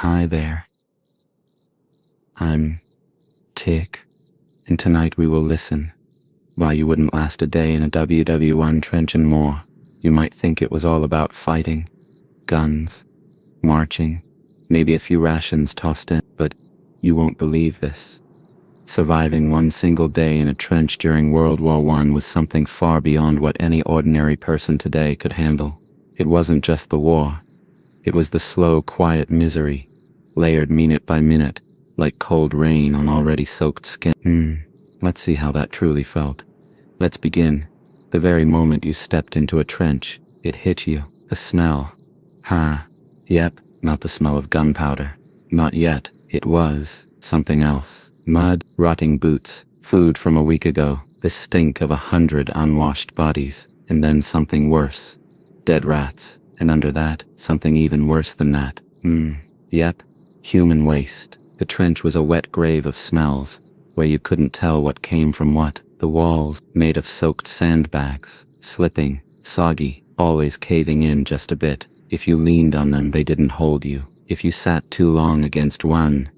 Hi there. I'm Tick, and tonight we will listen. Why you wouldn't last a day in a WW1 trench and more. You might think it was all about fighting, guns, marching, maybe a few rations tossed in, but you won't believe this. Surviving one single day in a trench during World War I was something far beyond what any ordinary person today could handle. It wasn't just the war. It was the slow, quiet misery, layered minute by minute, like cold rain on already soaked skin. Let's see how that truly felt. Let's begin. The very moment you stepped into a trench, it hit you. The smell. Yep, not the smell of gunpowder. Not yet. It was something else. Mud, rotting boots, food from a week ago, the stink of 100 unwashed bodies, and then something worse. Dead rats, and under that, something even worse than that. Yep, human waste. The trench was a wet grave of smells, where you couldn't tell what came from what. The walls, made of soaked sandbags, slipping, soggy, always caving in just a bit. If you leaned on them, they didn't hold you. If you sat too long against one,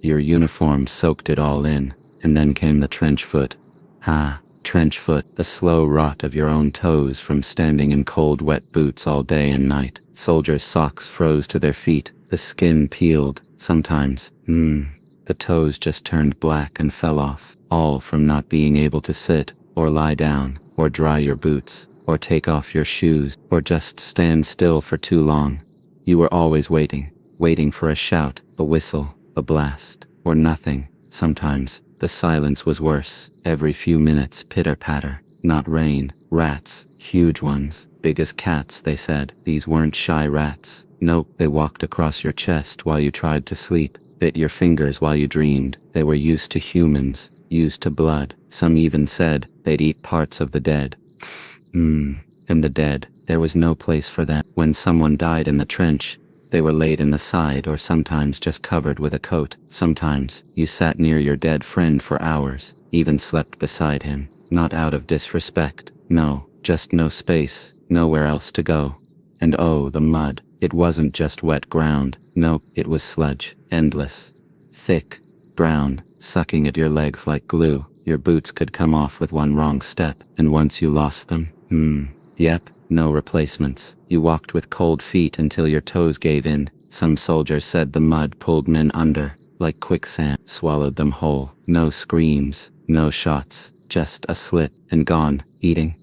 your uniform soaked it all in. And then came the trench foot. Trench foot, the slow rot of your own toes from standing in cold wet boots all day and night. Soldiers' socks froze to their feet, the skin peeled, sometimes, the toes just turned black and fell off, all from not being able to sit, or lie down, or dry your boots, or take off your shoes, or just stand still for too long. You were always waiting for a shout, a whistle, a blast, or nothing. Sometimes, the silence was worse. Every few minutes, pitter-patter. Not rain, rats, huge ones, big as cats, they said. These weren't shy rats. Nope, they walked across your chest while you tried to sleep, bit your fingers while you dreamed. They were used to humans, used to blood. Some even said they'd eat parts of the dead. And the dead, there was no place for them. When someone died in the trench, they were laid in the side or sometimes just covered with a coat. Sometimes, you sat near your dead friend for hours, even slept beside him. Not out of disrespect, no, just no space, nowhere else to go. And oh, the mud, it wasn't just wet ground, nope, it was sludge, endless, thick, brown, sucking at your legs like glue. Your boots could come off with one wrong step, and once you lost them, yep, no replacements. You walked with cold feet until your toes gave in. Some soldiers said the mud pulled men under, like quicksand, swallowed them whole. No screams, no shots, just a slit, and gone, eating,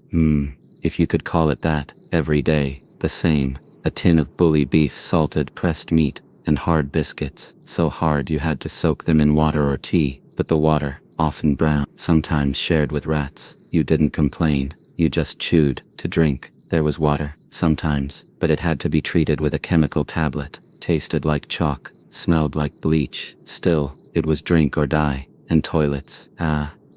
if you could call it that, every day, the same. A tin of bully beef, salted pressed meat, and hard biscuits, so hard you had to soak them in water or tea, but the water, often brown, sometimes shared with rats. You didn't complain, you just chewed to drink. There was water, sometimes, but it had to be treated with a chemical tablet, tasted like chalk, smelled like bleach. Still, it was drink or die. And toilets,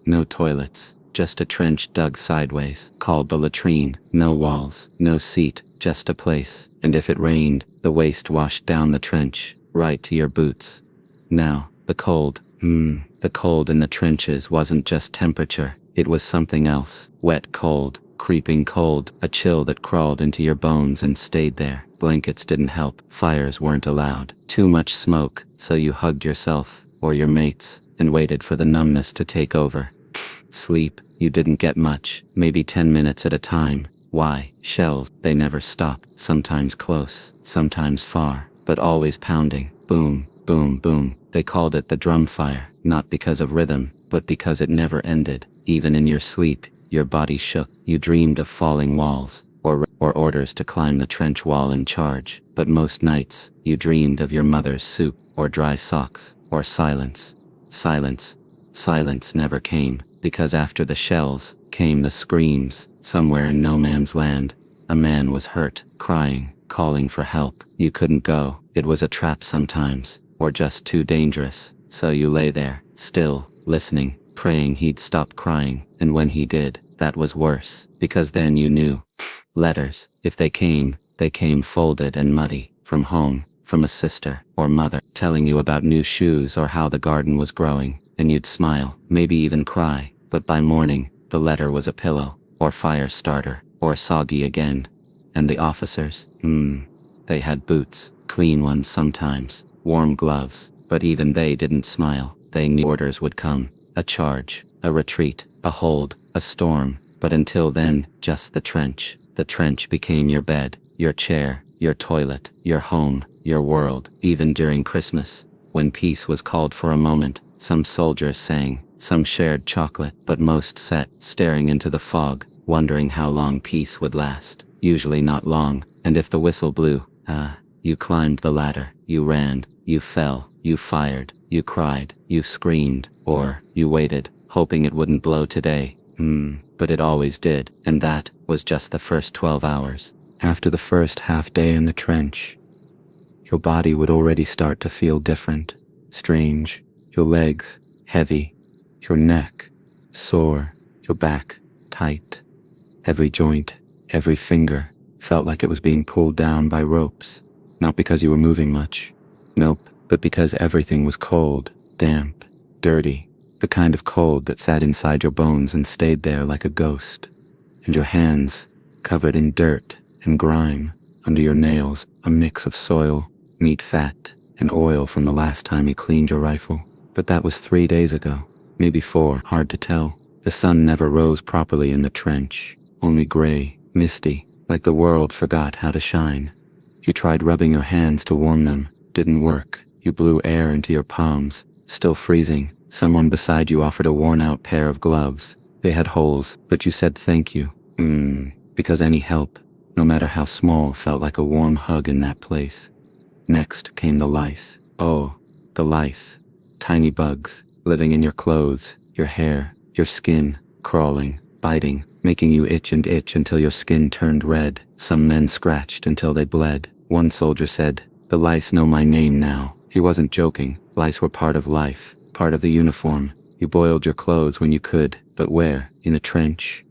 no toilets, just a trench dug sideways, called the latrine. No walls, no seat, just a place. And if it rained, the waste washed down the trench, right to your boots. Now, the cold, the cold in the trenches wasn't just temperature, it was something else. Wet cold, creeping cold, a chill that crawled into your bones and stayed there. Blankets didn't help, fires weren't allowed. Too much smoke, so you hugged yourself, or your mates, and waited for the numbness to take over. Sleep, you didn't get much, maybe 10 minutes at a time. Why? Shells, they never stopped, sometimes close, sometimes far, but always pounding. Boom, boom, boom. They called it the drum fire, not because of rhythm, but because it never ended. Even in your sleep, your body shook. You dreamed of falling walls, or orders to climb the trench wall and charge. But most nights, you dreamed of your mother's soup, or dry socks, or silence. Silence never came, because after the shells, came the screams. Somewhere in no man's land, a man was hurt, crying, calling for help. You couldn't go. It was a trap sometimes, or just too dangerous. So you lay there, still, listening, praying he'd stop crying. And when he did, that was worse, because then you knew. Letters, if they came folded and muddy, from home, from a sister or mother, telling you about new shoes or how the garden was growing. And you'd smile, maybe even cry, but by morning, the letter was a pillow, or fire starter, or soggy again. And the officers, they had boots, Clean ones sometimes, warm gloves, but even they didn't smile. They knew orders would come. A charge, a retreat, a hold, a storm. But until then, just the trench. The trench became your bed, your chair, your toilet, your home, your world. Even during Christmas, when peace was called for a moment, some soldiers sang, some shared chocolate, but most sat staring into the fog, wondering how long peace would last. Usually not long, and if the whistle blew, you climbed the ladder, you ran, you fell, you fired, you cried, you screamed, or you waited, hoping it wouldn't blow today. But it always did, and that was just the first 12 hours. After the first half day in the trench, your body would already start to feel different, strange. Your legs, heavy, your neck, sore, your back, tight. Every joint, every finger, felt like it was being pulled down by ropes. Not because you were moving much. Nope, but because everything was cold, damp, dirty. The kind of cold that sat inside your bones and stayed there like a ghost. And your hands, covered in dirt and grime. Under your nails, a mix of soil, meat fat, and oil from the last time you cleaned your rifle. But that was 3 days ago. Maybe 4, hard to tell. The sun never rose properly in the trench. Only gray, misty, like the world forgot how to shine. You tried rubbing your hands to warm them. Didn't work. You blew air into your palms. Still freezing. Someone beside you offered a worn-out pair of gloves. They had holes, but you said thank you. Because any help, no matter how small, felt like a warm hug in that place. Next came the lice. Oh, the lice. Tiny bugs, living in your clothes, your hair, your skin, crawling, biting, making you itch and itch until your skin turned red. Some men scratched until they bled. One soldier said, "The lice know my name now." He wasn't joking. Lice were part of life, part of the uniform. You boiled your clothes when you could, but where? In a trench?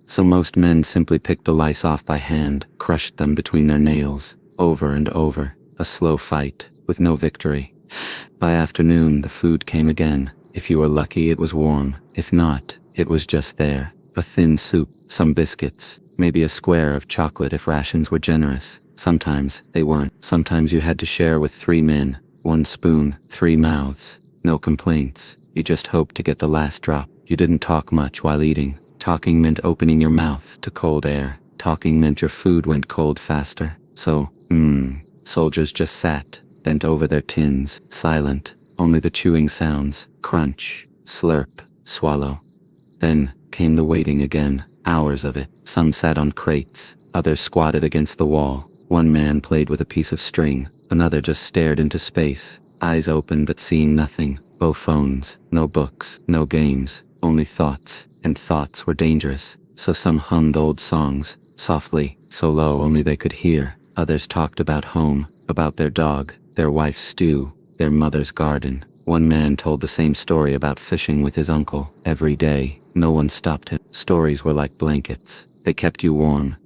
So most men simply picked the lice off by hand, crushed them between their nails, over and over. A slow fight, with no victory. By afternoon, the food came again. If you were lucky, it was warm. If not, it was just there. A thin soup, some biscuits, maybe a square of chocolate if rations were generous. Sometimes they weren't. Sometimes you had to share with 3 men. 1 spoon, 3 mouths. No complaints. You just hoped to get the last drop. You didn't talk much while eating. Talking meant opening your mouth to cold air. Talking meant your food went cold faster. So, soldiers just sat, bent over their tins, silent. Only the chewing sounds. Crunch, slurp, swallow. Then came the waiting again. Hours of it. Some sat on crates. Others squatted against the wall. One man played with a piece of string. Another just stared into space. Eyes open but seeing nothing. No phones, no books, no games. Only thoughts. And thoughts were dangerous. So some hummed old songs. Softly, so low only they could hear. Others talked about home. About their dog. Their wife's stew. Their mother's garden. One man told the same story about fishing with his uncle. Every day, no one stopped him. Stories were like blankets. They kept you warm.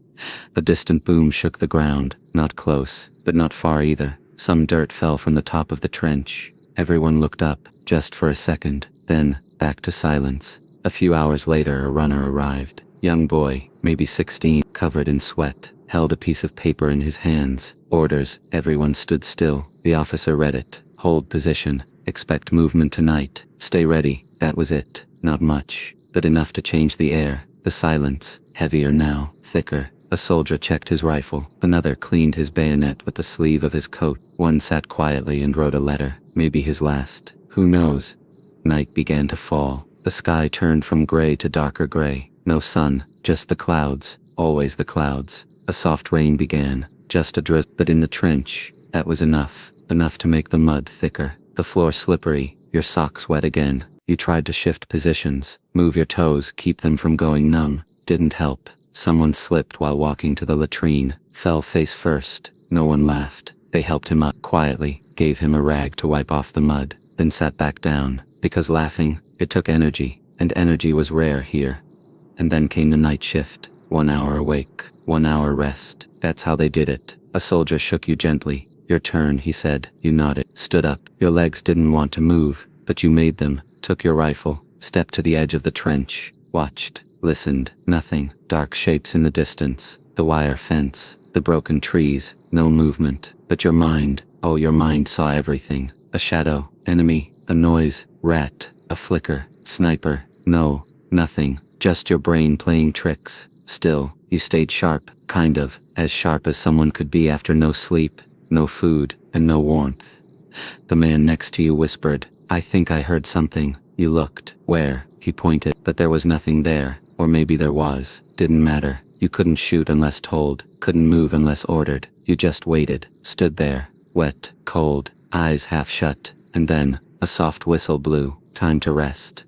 A distant boom shook the ground. Not close, but not far either. Some dirt fell from the top of the trench. Everyone looked up, just for a second. Then, back to silence. A few hours later, a runner arrived. Young boy, maybe 16, covered in sweat, held a piece of paper in his hands. Orders. Everyone stood still. The officer read it. Hold position. Expect movement tonight. Stay ready. That was it. Not much, but enough to change the air. The silence. Heavier now. Thicker. A soldier checked his rifle. Another cleaned his bayonet with the sleeve of his coat. One sat quietly and wrote a letter. Maybe his last. Who knows? Night began to fall. The sky turned from gray to darker gray. No sun. Just the clouds. Always the clouds. A soft rain began. Just a drizzle. But in the trench, that was enough. Enough to make the mud thicker. The floor slippery. Your socks wet again. You tried to shift positions. Move your toes. Keep them from going numb. Didn't help. Someone slipped while walking to the latrine. Fell face first. No one laughed. They helped him up quietly. Gave him a rag to wipe off the mud. Then sat back down. Because laughing, it took energy. And energy was rare here. And then came the night shift. 1 hour awake. 1 hour rest. That's how they did it. A soldier shook you gently. Your turn, he said. You nodded. Stood up. Your legs didn't want to move. But you made them. Took your rifle. Stepped to the edge of the trench. Watched. Listened. Nothing. Dark shapes in the distance. The wire fence. The broken trees, no movement, but your mind, oh your mind saw everything. A shadow, enemy, a noise, rat, a flicker, sniper, no, nothing, just your brain playing tricks. Still, you stayed sharp, kind of, as sharp as someone could be after no sleep, no food, and no warmth. The man next to you whispered, "I think I heard something." You looked. Where? He pointed, but there was nothing there, or maybe there was, didn't matter. You couldn't shoot unless told, couldn't move unless ordered. You just waited, stood there, wet, cold, eyes half shut, and then, a soft whistle blew, time to rest.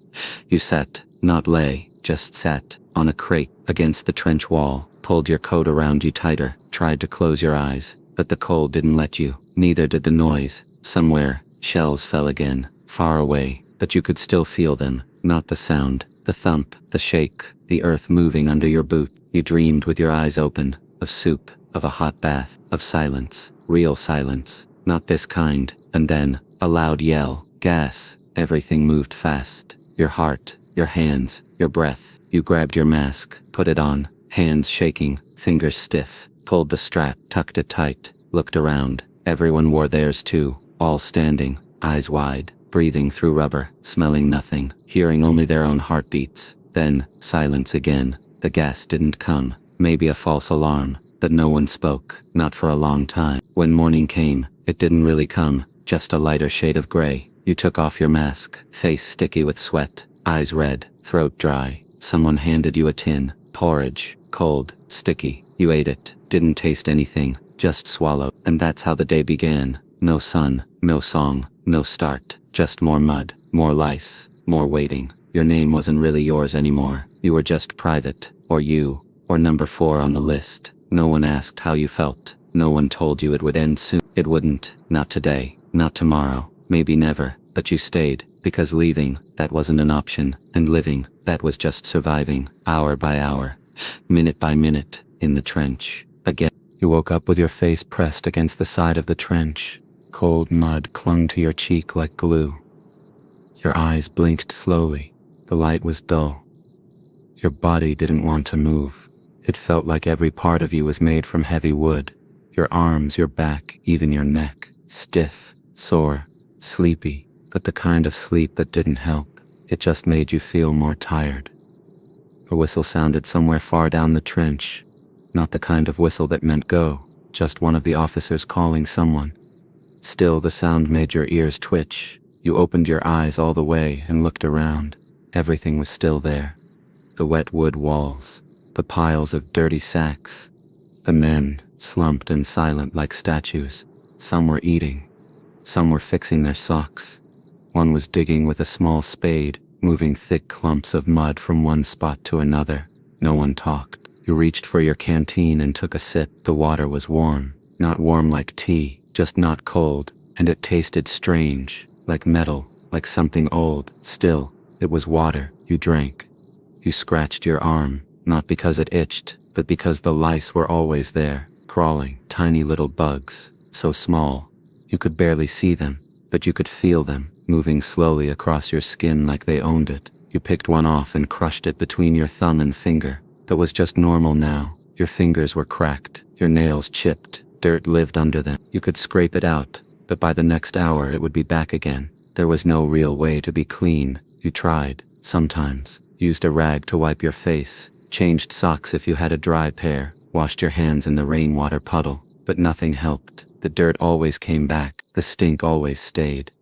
You sat, not lay, just sat, on a crate, against the trench wall, pulled your coat around you tighter, tried to close your eyes, but the cold didn't let you, neither did the noise. Somewhere, shells fell again, far away, but you could still feel them, not the sound, the thump, the shake, the earth moving under your boot. You dreamed with your eyes open, of soup, of a hot bath, of silence, real silence, not this kind, and then, a loud yell, gas, everything moved fast. Your heart, your hands, your breath. You grabbed your mask, put it on, hands shaking, fingers stiff, pulled the strap, tucked it tight, looked around. Everyone wore theirs too, all standing, eyes wide, breathing through rubber, smelling nothing, hearing only their own heartbeats. Then, silence again. The gas didn't come, maybe a false alarm, but no one spoke, not for a long time. When morning came, it didn't really come, just a lighter shade of gray. You took off your mask, face sticky with sweat, eyes red, throat dry. Someone handed you a tin, porridge, cold, sticky. You ate it, didn't taste anything, just swallowed. And that's how the day began. No sun, no song, no start, just more mud, more lice, more waiting. Your name wasn't really yours anymore. You were just private, or you, or number 4 on the list. No one asked how you felt. No one told you it would end soon. It wouldn't, not today, not tomorrow, maybe never, but you stayed, because leaving, that wasn't an option, and living, that was just surviving, hour by hour, minute by minute, in the trench. Again, you woke up with your face pressed against the side of the trench. Cold mud clung to your cheek like glue. Your eyes blinked slowly. The light was dull. Your body didn't want to move. It felt like every part of you was made from heavy wood. Your arms, your back, even your neck. Stiff, sore, sleepy, but the kind of sleep that didn't help. It just made you feel more tired. A whistle sounded somewhere far down the trench. Not the kind of whistle that meant go, just one of the officers calling someone. Still, the sound made your ears twitch. You opened your eyes all the way and looked around. Everything was still there. The wet wood walls, the piles of dirty sacks, the men, slumped and silent like statues. Some were eating. Some were fixing their socks. One was digging with a small spade, moving thick clumps of mud from one spot to another. No one talked. You reached for your canteen and took a sip. The water was warm. Not warm like tea, just not cold, and it tasted strange, like metal, like something old. Still, it was water. You drank. You scratched your arm, not because it itched, but because the lice were always there, crawling, tiny little bugs, so small. You could barely see them, but you could feel them, moving slowly across your skin like they owned it. You picked one off and crushed it between your thumb and finger. That was just normal now. Your fingers were cracked, your nails chipped, dirt lived under them. You could scrape it out, but by the next hour it would be back again. There was no real way to be clean. You tried, sometimes, used a rag to wipe your face, changed socks if you had a dry pair, washed your hands in the rainwater puddle, but nothing helped. The dirt always came back, the stink always stayed.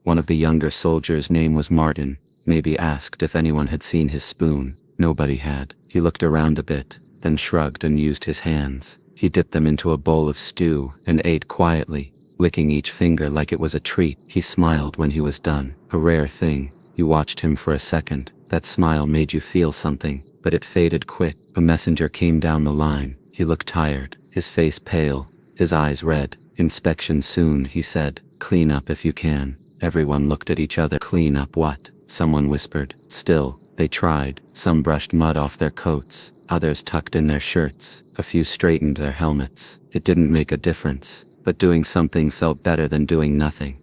One of the younger soldiers' name was Martin. Maybe asked if anyone had seen his spoon. Nobody had. He looked around a bit, then shrugged and used his hands. He dipped them into a bowl of stew and ate quietly, licking each finger like it was a treat. He smiled when he was done, a rare thing. You watched him for a second. That smile made you feel something, but it faded quick. A messenger came down the line. He looked tired, his face pale, his eyes red. "Inspection soon," he said. "Clean up if you can." Everyone looked at each other. "Clean up what?" Someone whispered. Still, they tried. Some brushed mud off their coats. Others tucked in their shirts. A few straightened their helmets. It didn't make a difference, but doing something felt better than doing nothing.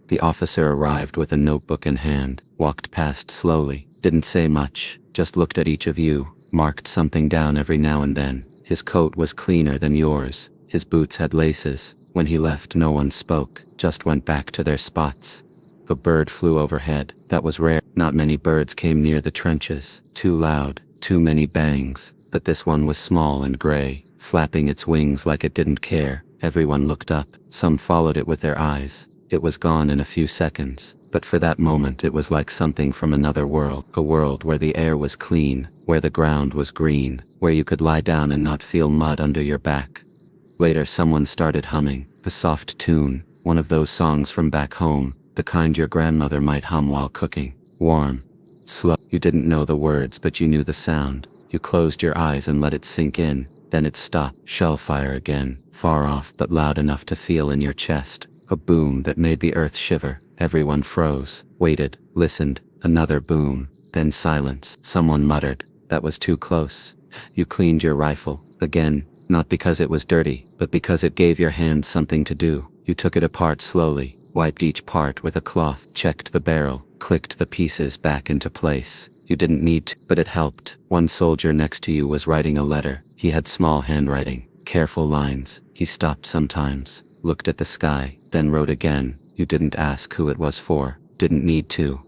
The officer arrived with a notebook in hand, walked past slowly, didn't say much, just looked at each of you, marked something down every now and then. His coat was cleaner than yours. His boots had laces. When he left, no one spoke, just went back to their spots. A bird flew overhead. That was rare. Not many birds came near the trenches. Too loud, too many bangs. But this one was small and gray, flapping its wings like it didn't care. Everyone looked up. Some followed it with their eyes. It was gone in a few seconds. But for that moment it was like something from another world. A world where the air was clean, where the ground was green, where you could lie down and not feel mud under your back. Later someone started humming, a soft tune, one of those songs from back home, the kind your grandmother might hum while cooking. Warm. Slow. You didn't know the words, but you knew the sound. You closed your eyes and let it sink in. Then it stopped. Shellfire again, far off but loud enough to feel in your chest. A boom that made the earth shiver. Everyone froze, waited, listened. Another boom. Then silence. Someone muttered, "That was too close." You cleaned your rifle. Again. Not because it was dirty, but because it gave your hands something to do. You took it apart slowly, wiped each part with a cloth, checked the barrel, clicked the pieces back into place. You didn't need to, but it helped. One soldier next to you was writing a letter. He had small handwriting, careful lines. He stopped sometimes, looked at the sky, then wrote again. You didn't ask who it was for, didn't need to.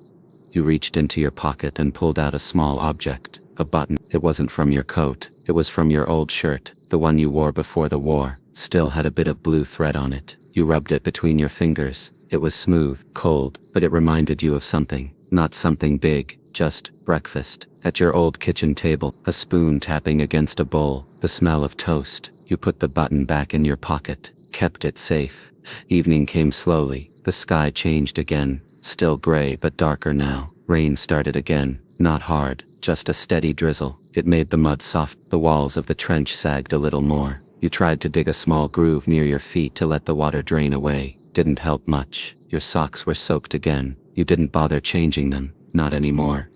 You reached into your pocket and pulled out a small object, a button. It wasn't from your coat, it was from your old shirt, the one you wore before the war. Still had a bit of blue thread on it. You rubbed it between your fingers. It was smooth, cold, but it reminded you of something. Not something big, just breakfast. At your old kitchen table, a spoon tapping against a bowl, the smell of toast. You put the button back in your pocket, kept it safe. Evening came slowly. The sky changed again, still gray but darker now. Rain started again, not hard, just a steady drizzle. It made the mud soft. The walls of the trench sagged a little more. You tried to dig a small groove near your feet to let the water drain away. Didn't help much. Your socks were soaked again. You didn't bother changing them, not anymore.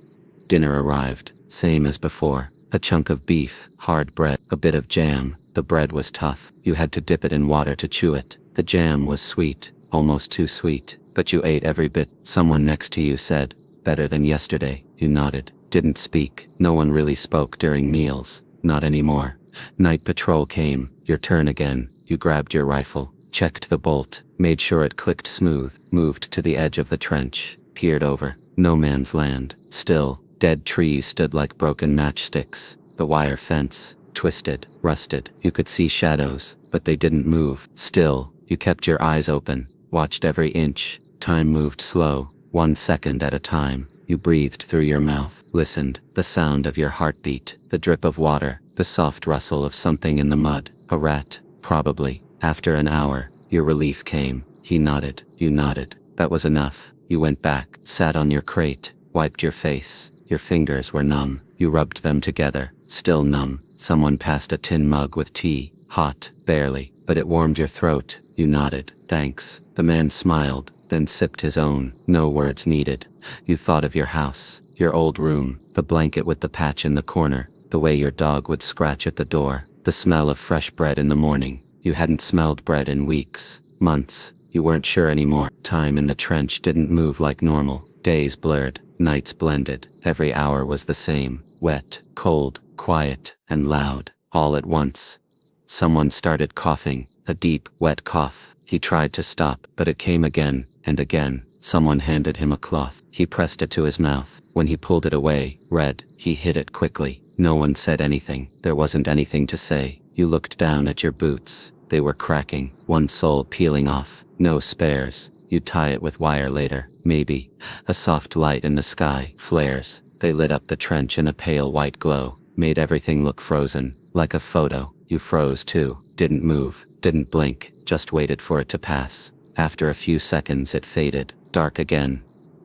Dinner arrived, same as before. A chunk of beef, hard bread, a bit of jam. The bread was tough. You had to dip it in water to chew it. The jam was sweet, almost too sweet, but you ate every bit. Someone next to you said, "Better than yesterday." You nodded, didn't speak. No one really spoke during meals, not anymore. Night patrol came, your turn again. You grabbed your rifle, checked the bolt, made sure it clicked smooth, moved to the edge of the trench, peered over. No man's land. Still, dead trees stood like broken matchsticks. The wire fence, twisted, rusted. You could see shadows, but they didn't move. Still, you kept your eyes open, watched every inch. Time moved slow, 1 second at a time. You breathed through your mouth, listened. The sound of your heartbeat, the drip of water, the soft rustle of something in the mud. A rat, probably. After an hour, your relief came. He nodded. You nodded. That was enough. You went back, sat on your crate, wiped your face. Your fingers were numb. You rubbed them together, still numb. Someone passed a tin mug with tea, hot, barely, but it warmed your throat. You nodded. Thanks. The man smiled, then sipped his own. No words needed. You thought of your house, your old room, the blanket with the patch in the corner, the way your dog would scratch at the door, the smell of fresh bread in the morning. You hadn't smelled bread in weeks, months. You weren't sure anymore. Time in the trench didn't move like normal. Days blurred, nights blended. Every hour was the same. Wet, cold, quiet, and loud, all at once. Someone started coughing, a deep, wet cough. He tried to stop, but it came again, and again. Someone handed him a cloth. He pressed it to his mouth. When he pulled it away, red, he hid it quickly. No one said anything. There wasn't anything to say. You looked down at your boots. They were cracking, one sole peeling off. No spares. You'd tie it with wire later, maybe. A soft light in the sky, flares. They lit up the trench in a pale white glow, made everything look frozen, like a photo. You froze too, didn't move, didn't blink, just waited for it to pass. After a few seconds it faded, dark again.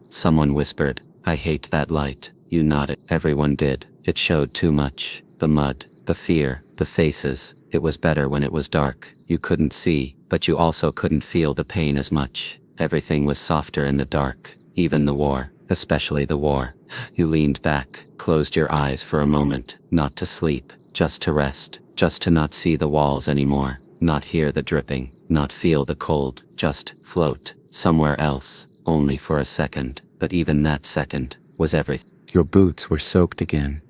Someone whispered, "I hate that light." You nodded. Everyone did. It showed too much. The mud, the fear, the faces. It was better when it was dark. You couldn't see, but you also couldn't feel the pain as much. Everything was softer in the dark, even the war, especially the war. You leaned back, closed your eyes for a moment, not to sleep, just to rest, just to not see the walls anymore, not hear the dripping, not feel the cold, just float, somewhere else, only for a second, but even that second, was everything. Your boots were soaked again.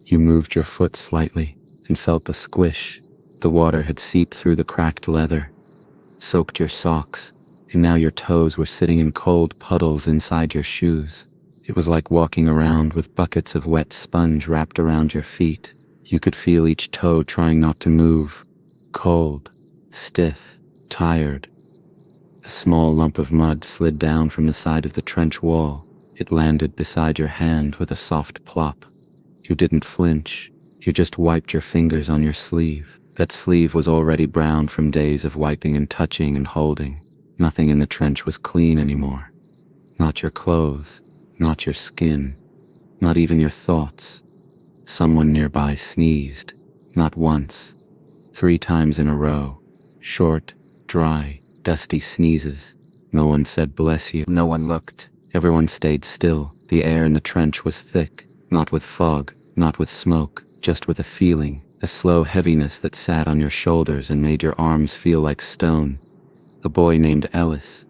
You moved your foot slightly, and felt the squish. The water had seeped through the cracked leather, soaked your socks, and now your toes were sitting in cold puddles inside your shoes. It was like walking around with buckets of wet sponge wrapped around your feet. You could feel each toe trying not to move. Cold, stiff, tired. A small lump of mud slid down from the side of the trench wall. It landed beside your hand with a soft plop. You didn't flinch. You just wiped your fingers on your sleeve. That sleeve was already brown from days of wiping and touching and holding. Nothing in the trench was clean anymore. Not your clothes, not your skin, not even your thoughts. Someone nearby sneezed. Not once. 3 times in a row. Short, dry, dusty sneezes. No one said bless you. No one looked. Everyone stayed still. The air in the trench was thick, not with fog, not with smoke, just with a feeling, a slow heaviness that sat on your shoulders and made your arms feel like stone. A boy named Ellis,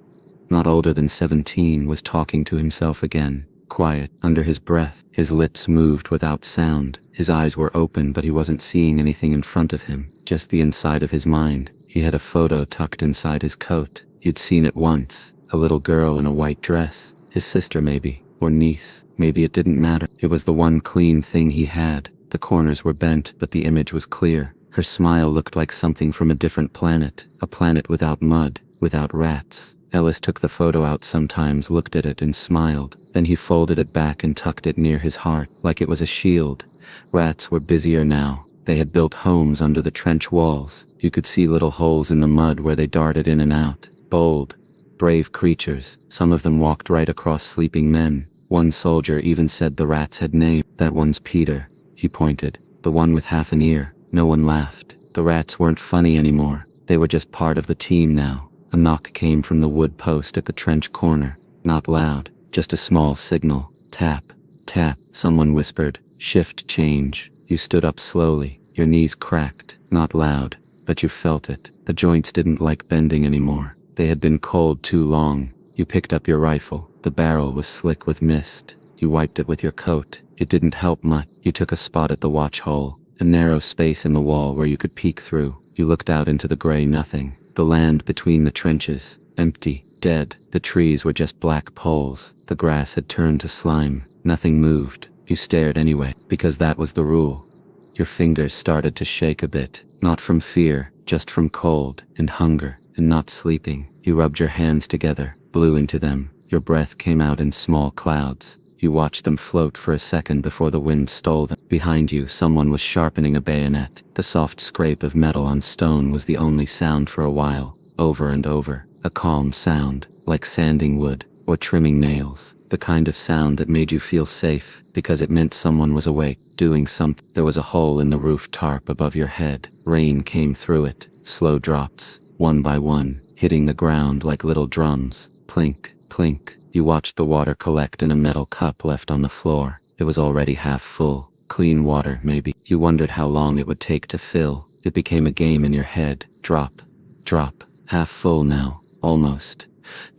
not older than 17, was talking to himself again, quiet, under his breath. His lips moved without sound. His eyes were open, but he wasn't seeing anything in front of him, just the inside of his mind. He had a photo tucked inside his coat. You'd seen it once, a little girl in a white dress. His sister maybe, or niece. Maybe it didn't matter. It was the one clean thing he had. The corners were bent, but the image was clear. Her smile looked like something from a different planet, a planet without mud, without rats. Ellis took the photo out sometimes, looked at it and smiled. Then he folded it back and tucked it near his heart, like it was a shield. Rats were busier now. They had built homes under the trench walls. You could see little holes in the mud where they darted in and out. Bold, brave creatures. Some of them walked right across sleeping men. One soldier even said the rats had names. That one's Peter. He pointed. The one with half an ear. No one laughed. The rats weren't funny anymore. They were just part of the team now. A knock came from the wood post at the trench corner. Not loud, just a small signal. Tap, tap. Someone whispered, shift change. You stood up slowly. Your knees cracked. Not loud, but you felt it. The joints didn't like bending anymore. They had been cold too long. You picked up your rifle. The barrel was slick with mist. You wiped it with your coat. It didn't help much. You took a spot at the watch hole, a narrow space in the wall where you could peek through. You looked out into the gray nothing. The land between the trenches, empty, dead. The trees were just black poles. The grass had turned to slime. Nothing moved. You stared anyway, because that was the rule. Your fingers started to shake a bit, not from fear, just from cold and hunger and not sleeping. You rubbed your hands together, blew into them. Your breath came out in small clouds. You watched them float for a second before the wind stole them. Behind you, someone was sharpening a bayonet. The soft scrape of metal on stone was the only sound for a while. Over and over, a calm sound, like sanding wood or trimming nails. The kind of sound that made you feel safe, because it meant someone was awake, doing something. There was a hole in the roof tarp above your head. Rain came through it. Slow drops, one by one, hitting the ground like little drums. Plink, plink. You watched the water collect in a metal cup left on the floor. It was already half full. Clean water, maybe. You wondered how long it would take to fill. It became a game in your head. Drop, drop. Half full now. Almost.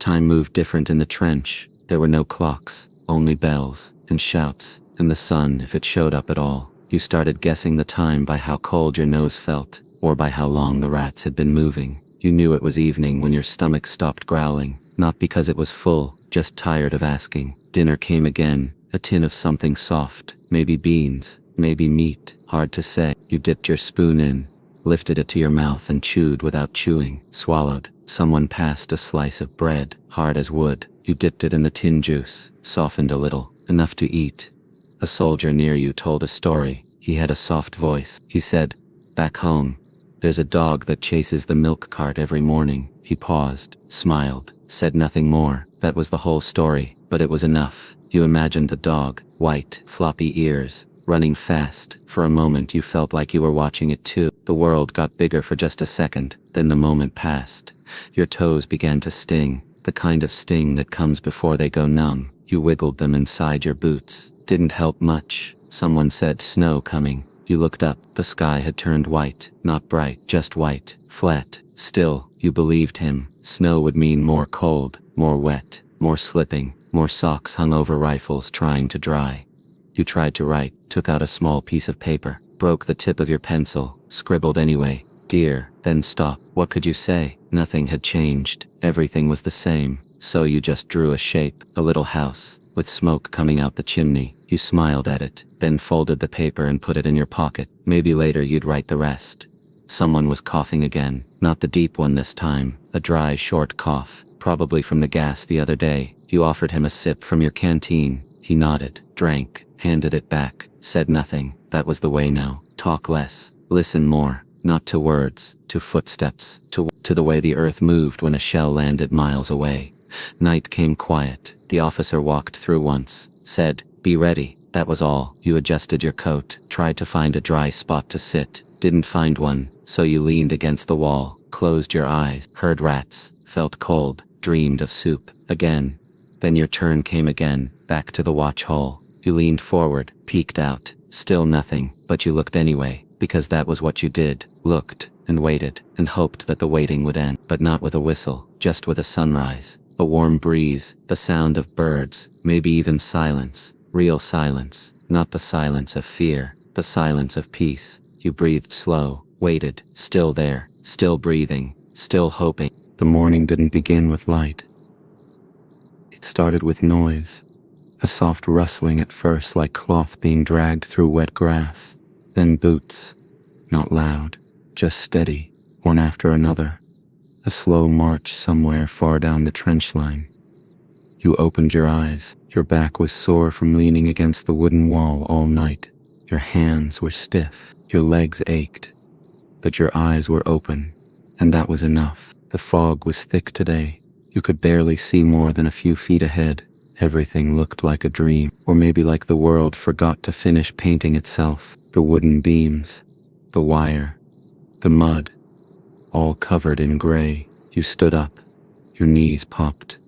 Time moved different in the trench. There were no clocks, only bells, and shouts, and the sun, if it showed up at all. You started guessing the time by how cold your nose felt, or by how long the rats had been moving. You knew it was evening when your stomach stopped growling, not because it was full, just tired of asking. Dinner came again, a tin of something soft, maybe beans, maybe meat, hard to say. You dipped your spoon in, lifted it to your mouth and chewed without chewing, swallowed. Someone passed a slice of bread, hard as wood. You dipped it in the tin juice, softened a little, enough to eat. A soldier near you told a story. He had a soft voice. He said, "Back home, there's a dog that chases the milk cart every morning." He paused, smiled, said nothing more. That was the whole story, but it was enough. You imagined the dog, white, floppy ears, running fast. For a moment you felt like you were watching it too. The world got bigger for just a second, then the moment passed. Your toes began to sting, the kind of sting that comes before they go numb. You wiggled them inside your boots. Didn't help much. Someone said snow coming. You looked up. The sky had turned white, not bright, just white, flat. Still, you believed him. Snow would mean more cold, more wet, more slipping, more socks hung over rifles trying to dry. You tried to write, took out a small piece of paper. broke the tip of your pencil, scribbled anyway. Dear, then stop. What could you say? Nothing had changed. Everything was the same. So you just drew a shape, a little house, with smoke coming out the chimney. You smiled at it, then folded the paper and put it in your pocket. Maybe later you'd write the rest. Someone was coughing again, not the deep one this time, a dry, short cough, probably from the gas the other day. You offered him a sip from your canteen. He nodded, drank, handed it back, said nothing. That was the way now. Talk less, listen more, not to words, to footsteps, to the way the earth moved when a shell landed miles away. Night came quiet. The officer walked through once, said, "Be ready." That was all. You adjusted your coat, tried to find a dry spot to sit, didn't find one, so you leaned against the wall, closed your eyes, heard rats, felt cold, dreamed of soup. Again. Then your turn came again, back to the watch hole. You leaned forward, peeked out, still nothing, but you looked anyway, because that was what you did, looked, and waited, and hoped that the waiting would end, but not with a whistle, just with a sunrise, a warm breeze, the sound of birds, maybe even silence, real silence, not the silence of fear, the silence of peace. You breathed slow, waited, still there, still breathing, still hoping. The morning didn't begin with light. It started with noise. A soft rustling at first, like cloth being dragged through wet grass. Then boots. Not loud, just steady, one after another. A slow march somewhere far down the trench line. You opened your eyes. Your back was sore from leaning against the wooden wall all night. Your hands were stiff. Your legs ached. But your eyes were open. And that was enough. The fog was thick today. You could barely see more than a few feet ahead. Everything looked like a dream, or maybe like the world forgot to finish painting itself. The wooden beams, the wire, the mud, all covered in gray. You stood up. Your knees popped.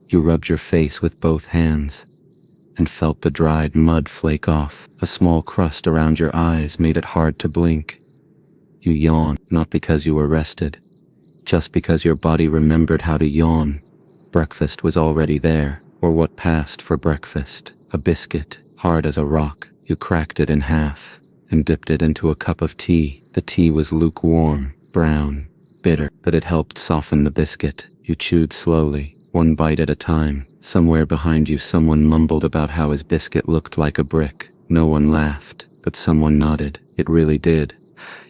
You rubbed your face with both hands and felt the dried mud flake off. A small crust around your eyes made it hard to blink. You yawned, not because you were rested, just because your body remembered how to yawn. Breakfast was already there, or what passed for breakfast. A biscuit, hard as a rock. You cracked it in half and dipped it into a cup of tea. The tea was lukewarm, brown, bitter, but it helped soften the biscuit. You chewed slowly, one bite at a time. Somewhere behind you someone mumbled about how his biscuit looked like a brick. No one laughed, but someone nodded. It really did.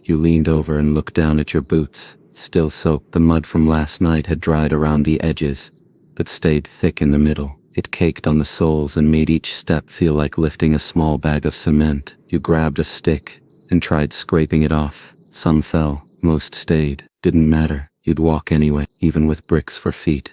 You leaned over and looked down at your boots, still soaked. The mud from last night had dried around the edges, but stayed thick in the middle. It caked on the soles and made each step feel like lifting a small bag of cement. You grabbed a stick and tried scraping it off. Some fell, most stayed. Didn't matter. You'd walk anyway, even with bricks for feet.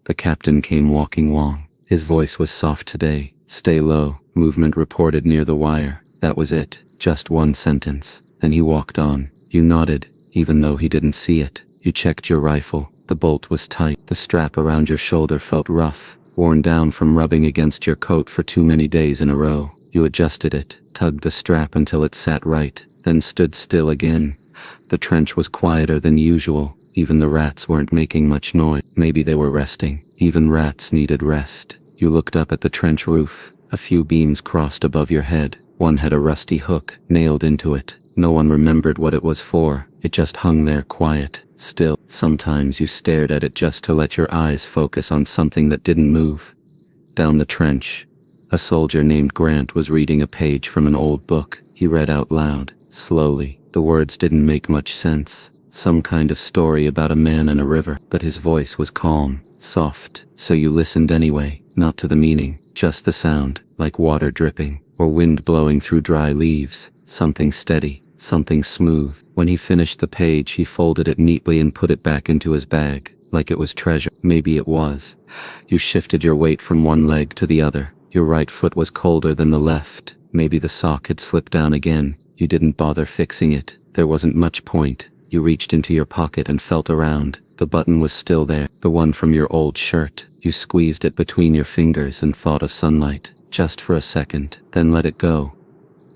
The captain came walking along. His voice was soft today. "Stay low," movement reported near the wire. That was it, just one sentence. Then he walked on. You nodded, even though he didn't see it. You checked your rifle. The bolt was tight. The strap around your shoulder felt rough, worn down from rubbing against your coat for too many days in a row. You adjusted it, tugged the strap until it sat right, then stood still again. The trench was quieter than usual. Even the rats weren't making much noise. Maybe they were resting. Even rats needed rest. You looked up at the trench roof. A few beams crossed above your head. One had a rusty hook nailed into it. No one remembered what it was for. It just hung there quiet, still. Sometimes you stared at it just to let your eyes focus on something that didn't move. Down the trench, a soldier named Grant was reading a page from an old book. He read out loud, slowly. The words didn't make much sense. Some kind of story about a man and a river, but his voice was calm, soft, so you listened anyway, not to the meaning, just the sound, like water dripping, or wind blowing through dry leaves, something steady, something smooth. When he finished the page, he folded it neatly and put it back into his bag, like it was treasure. Maybe it was. You shifted your weight from one leg to the other. Your right foot was colder than the left. Maybe the sock had slipped down again. You didn't bother fixing it. There wasn't much point. You reached into your pocket and felt around. The button was still there, the one from your old shirt. You squeezed it between your fingers and thought of sunlight, just for a second, then let it go.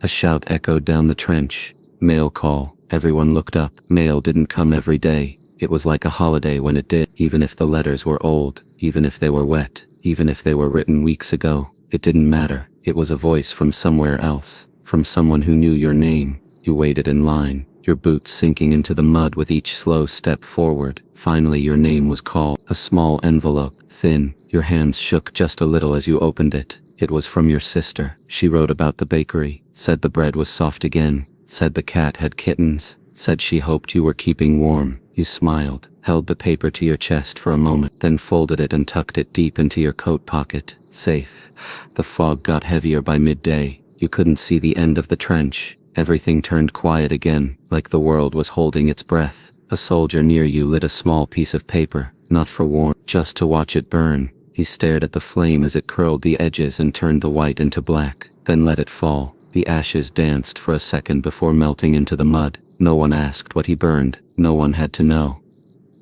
A shout echoed down the trench. Mail call. Everyone looked up. Mail didn't come every day. It was like a holiday when it did, even if the letters were old, even if they were wet, even if they were written weeks ago. It didn't matter. It was a voice from somewhere else, from someone who knew your name. You waited in line, your boots sinking into the mud with each slow step forward. Finally your name was called. A small envelope, thin. Your hands shook just a little as you opened it. It was from your sister. She wrote about the bakery, said the bread was soft again, said the cat had kittens, said she hoped you were keeping warm. You smiled, held the paper to your chest for a moment, then folded it and tucked it deep into your coat pocket. Safe. The fog got heavier by midday. You couldn't see the end of the trench. Everything turned quiet again, like the world was holding its breath. A soldier near you lit a small piece of paper, not for warmth, just to watch it burn. He stared at the flame as it curled the edges and turned the white into black, then let it fall. The ashes danced for a second before melting into the mud. No one asked what he burned. No one had to know.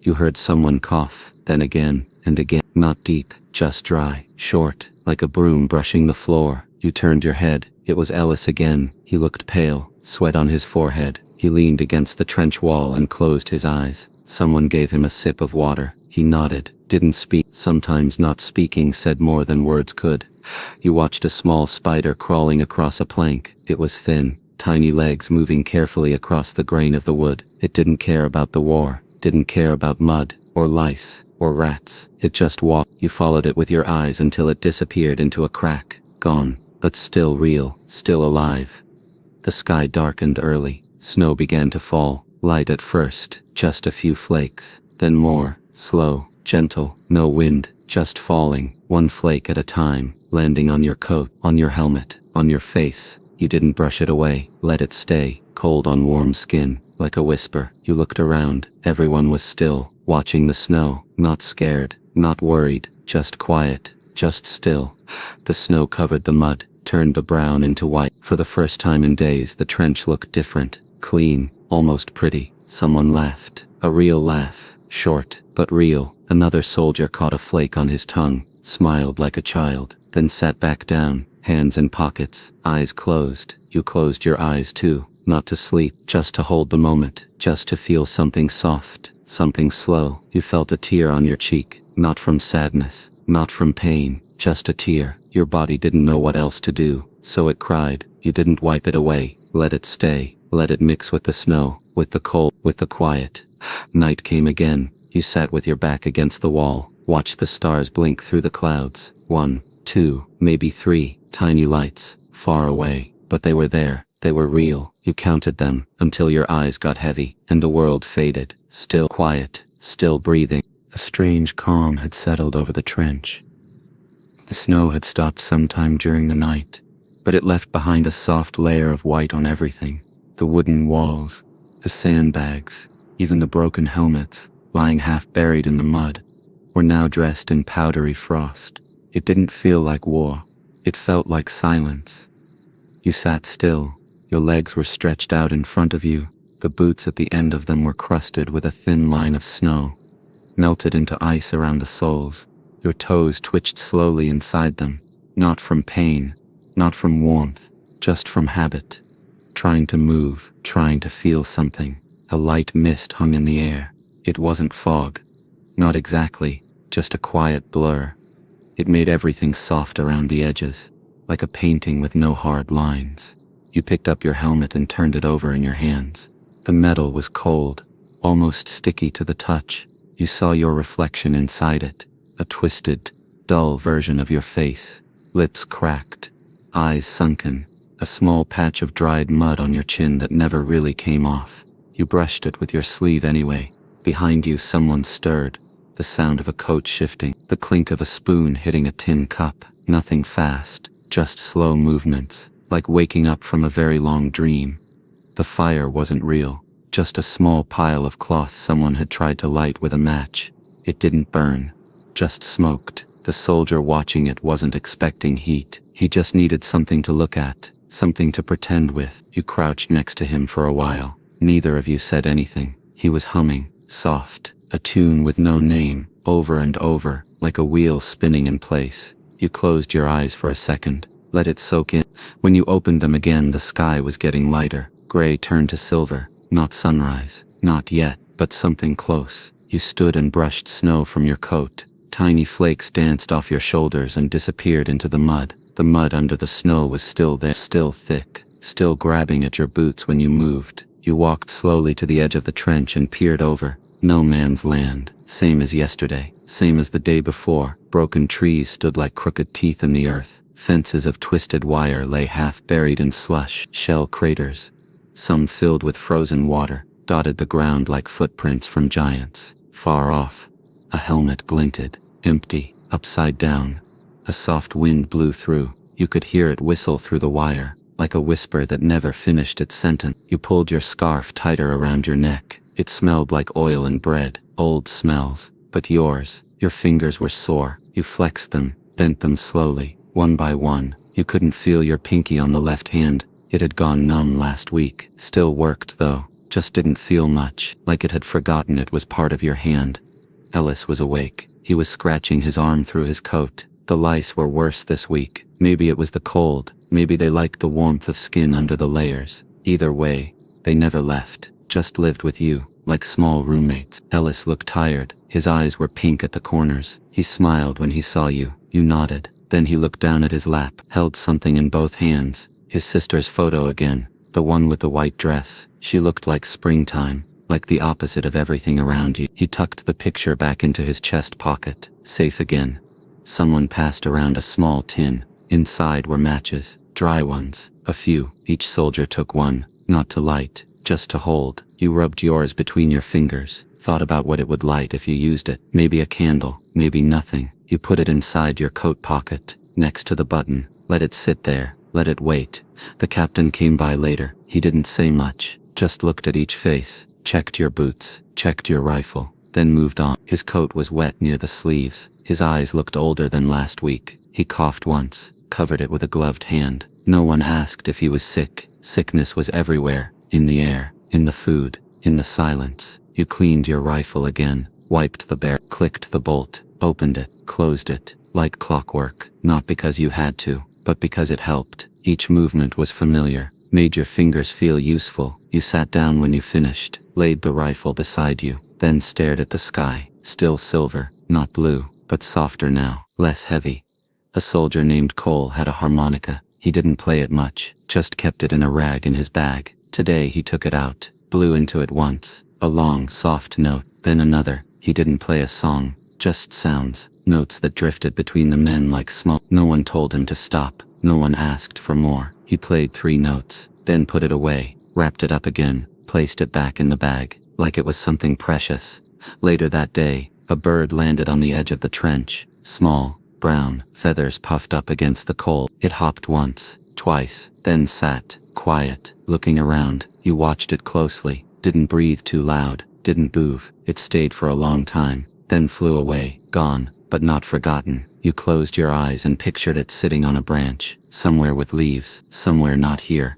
You heard someone cough, then again, and again. Not deep, just dry, short, like a broom brushing the floor. You turned your head. It was Ellis again. He looked pale, sweat on his forehead. He leaned against the trench wall and closed his eyes. Someone gave him a sip of water. He nodded, didn't speak. Sometimes not speaking said more than words could. You watched a small spider crawling across a plank. It was thin, tiny legs moving carefully across the grain of the wood. It didn't care about the war, didn't care about mud, or lice, or rats. It just walked. You followed it with your eyes until it disappeared into a crack. Gone, but still real, still alive. The sky darkened early. Snow began to fall, light at first, just a few flakes, then more, slow, gentle, no wind, just falling, one flake at a time, landing on your coat, on your helmet, on your face. You didn't brush it away, let it stay, cold on warm skin, like a whisper. You looked around, everyone was still, watching the snow, not scared, not worried, just quiet, just still. The snow covered the mud, turned the brown into white. For the first time in days the trench looked different, clean, almost pretty. Someone laughed, a real laugh, short, but real. Another soldier caught a flake on his tongue, smiled like a child, then sat back down, hands in pockets, eyes closed. You closed your eyes too, not to sleep, just to hold the moment, just to feel something soft, something slow. You felt a tear on your cheek, not from sadness, not from pain, just a tear. Your body didn't know what else to do, so it cried. You didn't wipe it away, let it stay, let it mix with the snow, with the cold, with the quiet. Night came again. You sat with your back against the wall, watched the stars blink through the clouds. 1, 2, maybe 3, tiny lights, far away, but they were there, they were real. You counted them, until your eyes got heavy, and the world faded, still quiet, still breathing. A strange calm had settled over the trench. The snow had stopped sometime during the night, but it left behind a soft layer of white on everything. The wooden walls, the sandbags, even the broken helmets, lying half buried in the mud, were now dressed in powdery frost. It didn't feel like war. It felt like silence. You sat still. Your legs were stretched out in front of you. The boots at the end of them were crusted with a thin line of snow, melted into ice around the soles. Your toes twitched slowly inside them, not from pain, not from warmth, just from habit. Trying to move, trying to feel something. A light mist hung in the air. It wasn't fog. Not exactly, just a quiet blur. It made everything soft around the edges, like a painting with no hard lines. You picked up your helmet and turned it over in your hands. The metal was cold, almost sticky to the touch. You saw your reflection inside it, a twisted, dull version of your face, lips cracked, eyes sunken, a small patch of dried mud on your chin that never really came off. You brushed it with your sleeve anyway. Behind you someone stirred, the sound of a coat shifting, the clink of a spoon hitting a tin cup. Nothing fast, just slow movements, like waking up from a very long dream. The fire wasn't real, just a small pile of cloth someone had tried to light with a match. It didn't burn, just smoked. The soldier watching it wasn't expecting heat. He just needed something to look at, something to pretend with. You crouched next to him for a while. Neither of you said anything. He was humming, soft, a tune with no name, over and over, like a wheel spinning in place. You closed your eyes for a second, let it soak in. When you opened them again, the sky was getting lighter. Gray turned to silver. Not sunrise, not yet, but something close. You stood and brushed snow from your coat. Tiny flakes danced off your shoulders and disappeared into the mud. The mud under the snow was still there, still thick, still grabbing at your boots when you moved. You walked slowly to the edge of the trench and peered over. No man's land, same as yesterday, same as the day before. Broken trees stood like crooked teeth in the earth. Fences of twisted wire lay half buried in slush. Shell craters, some filled with frozen water, dotted the ground like footprints from giants. Far off, a helmet glinted, empty, upside down. A soft wind blew through. You could hear it whistle through the wire, like a whisper that never finished its sentence. You pulled your scarf tighter around your neck. It smelled like oil and bread, old smells, but yours. Your fingers were sore. You flexed them, bent them slowly, one by one. You couldn't feel your pinky on the left hand. It had gone numb last week. Still worked though, just didn't feel much, like it had forgotten it was part of your hand. Ellis was awake. He was scratching his arm through his coat. The lice were worse this week. Maybe it was the cold, maybe they liked the warmth of skin under the layers. Either way, they never left, just lived with you, like small roommates. Ellis looked tired. His eyes were pink at the corners. He smiled when he saw you. You nodded. Then he looked down at his lap, held something in both hands. His sister's photo again, the one with the white dress. She looked like springtime, like the opposite of everything around you. He tucked the picture back into his chest pocket, safe again. Someone passed around a small tin. Inside were matches, dry ones, a few. Each soldier took one, not to light, just to hold. You rubbed yours between your fingers, thought about what it would light if you used it. Maybe a candle, maybe nothing. You put it inside your coat pocket, next to the button. Let it sit there, let it wait. The captain came by later. He didn't say much, just looked at each face, checked your boots, checked your rifle, then moved on. His coat was wet near the sleeves. His eyes looked older than last week. He coughed once, covered it with a gloved hand. No one asked if he was sick. Sickness was everywhere, in the air, in the food, in the silence. You cleaned your rifle again, wiped the barrel, clicked the bolt, opened it, closed it, like clockwork. Not because you had to, but because it helped. Each movement was familiar, made your fingers feel useful. You sat down when you finished, laid the rifle beside you, then stared at the sky. Still silver, not blue, but softer now, less heavy. A soldier named Cole had a harmonica. He didn't play it much, just kept it in a rag in his bag. Today he took it out, blew into it once, a long, soft note, then another. He didn't play a song, just sounds, notes that drifted between the men like smoke. No one told him to stop, no one asked for more. He played 3 notes, then put it away, wrapped it up again, placed it back in the bag, like it was something precious. Later that day, a bird landed on the edge of the trench, small, brown, feathers puffed up against the coal. It hopped once, twice, then sat, quiet, looking around. You watched it closely, didn't breathe too loud, didn't move. It stayed for a long time, then flew away, gone, but not forgotten. You closed your eyes and pictured it sitting on a branch, somewhere with leaves, somewhere not here.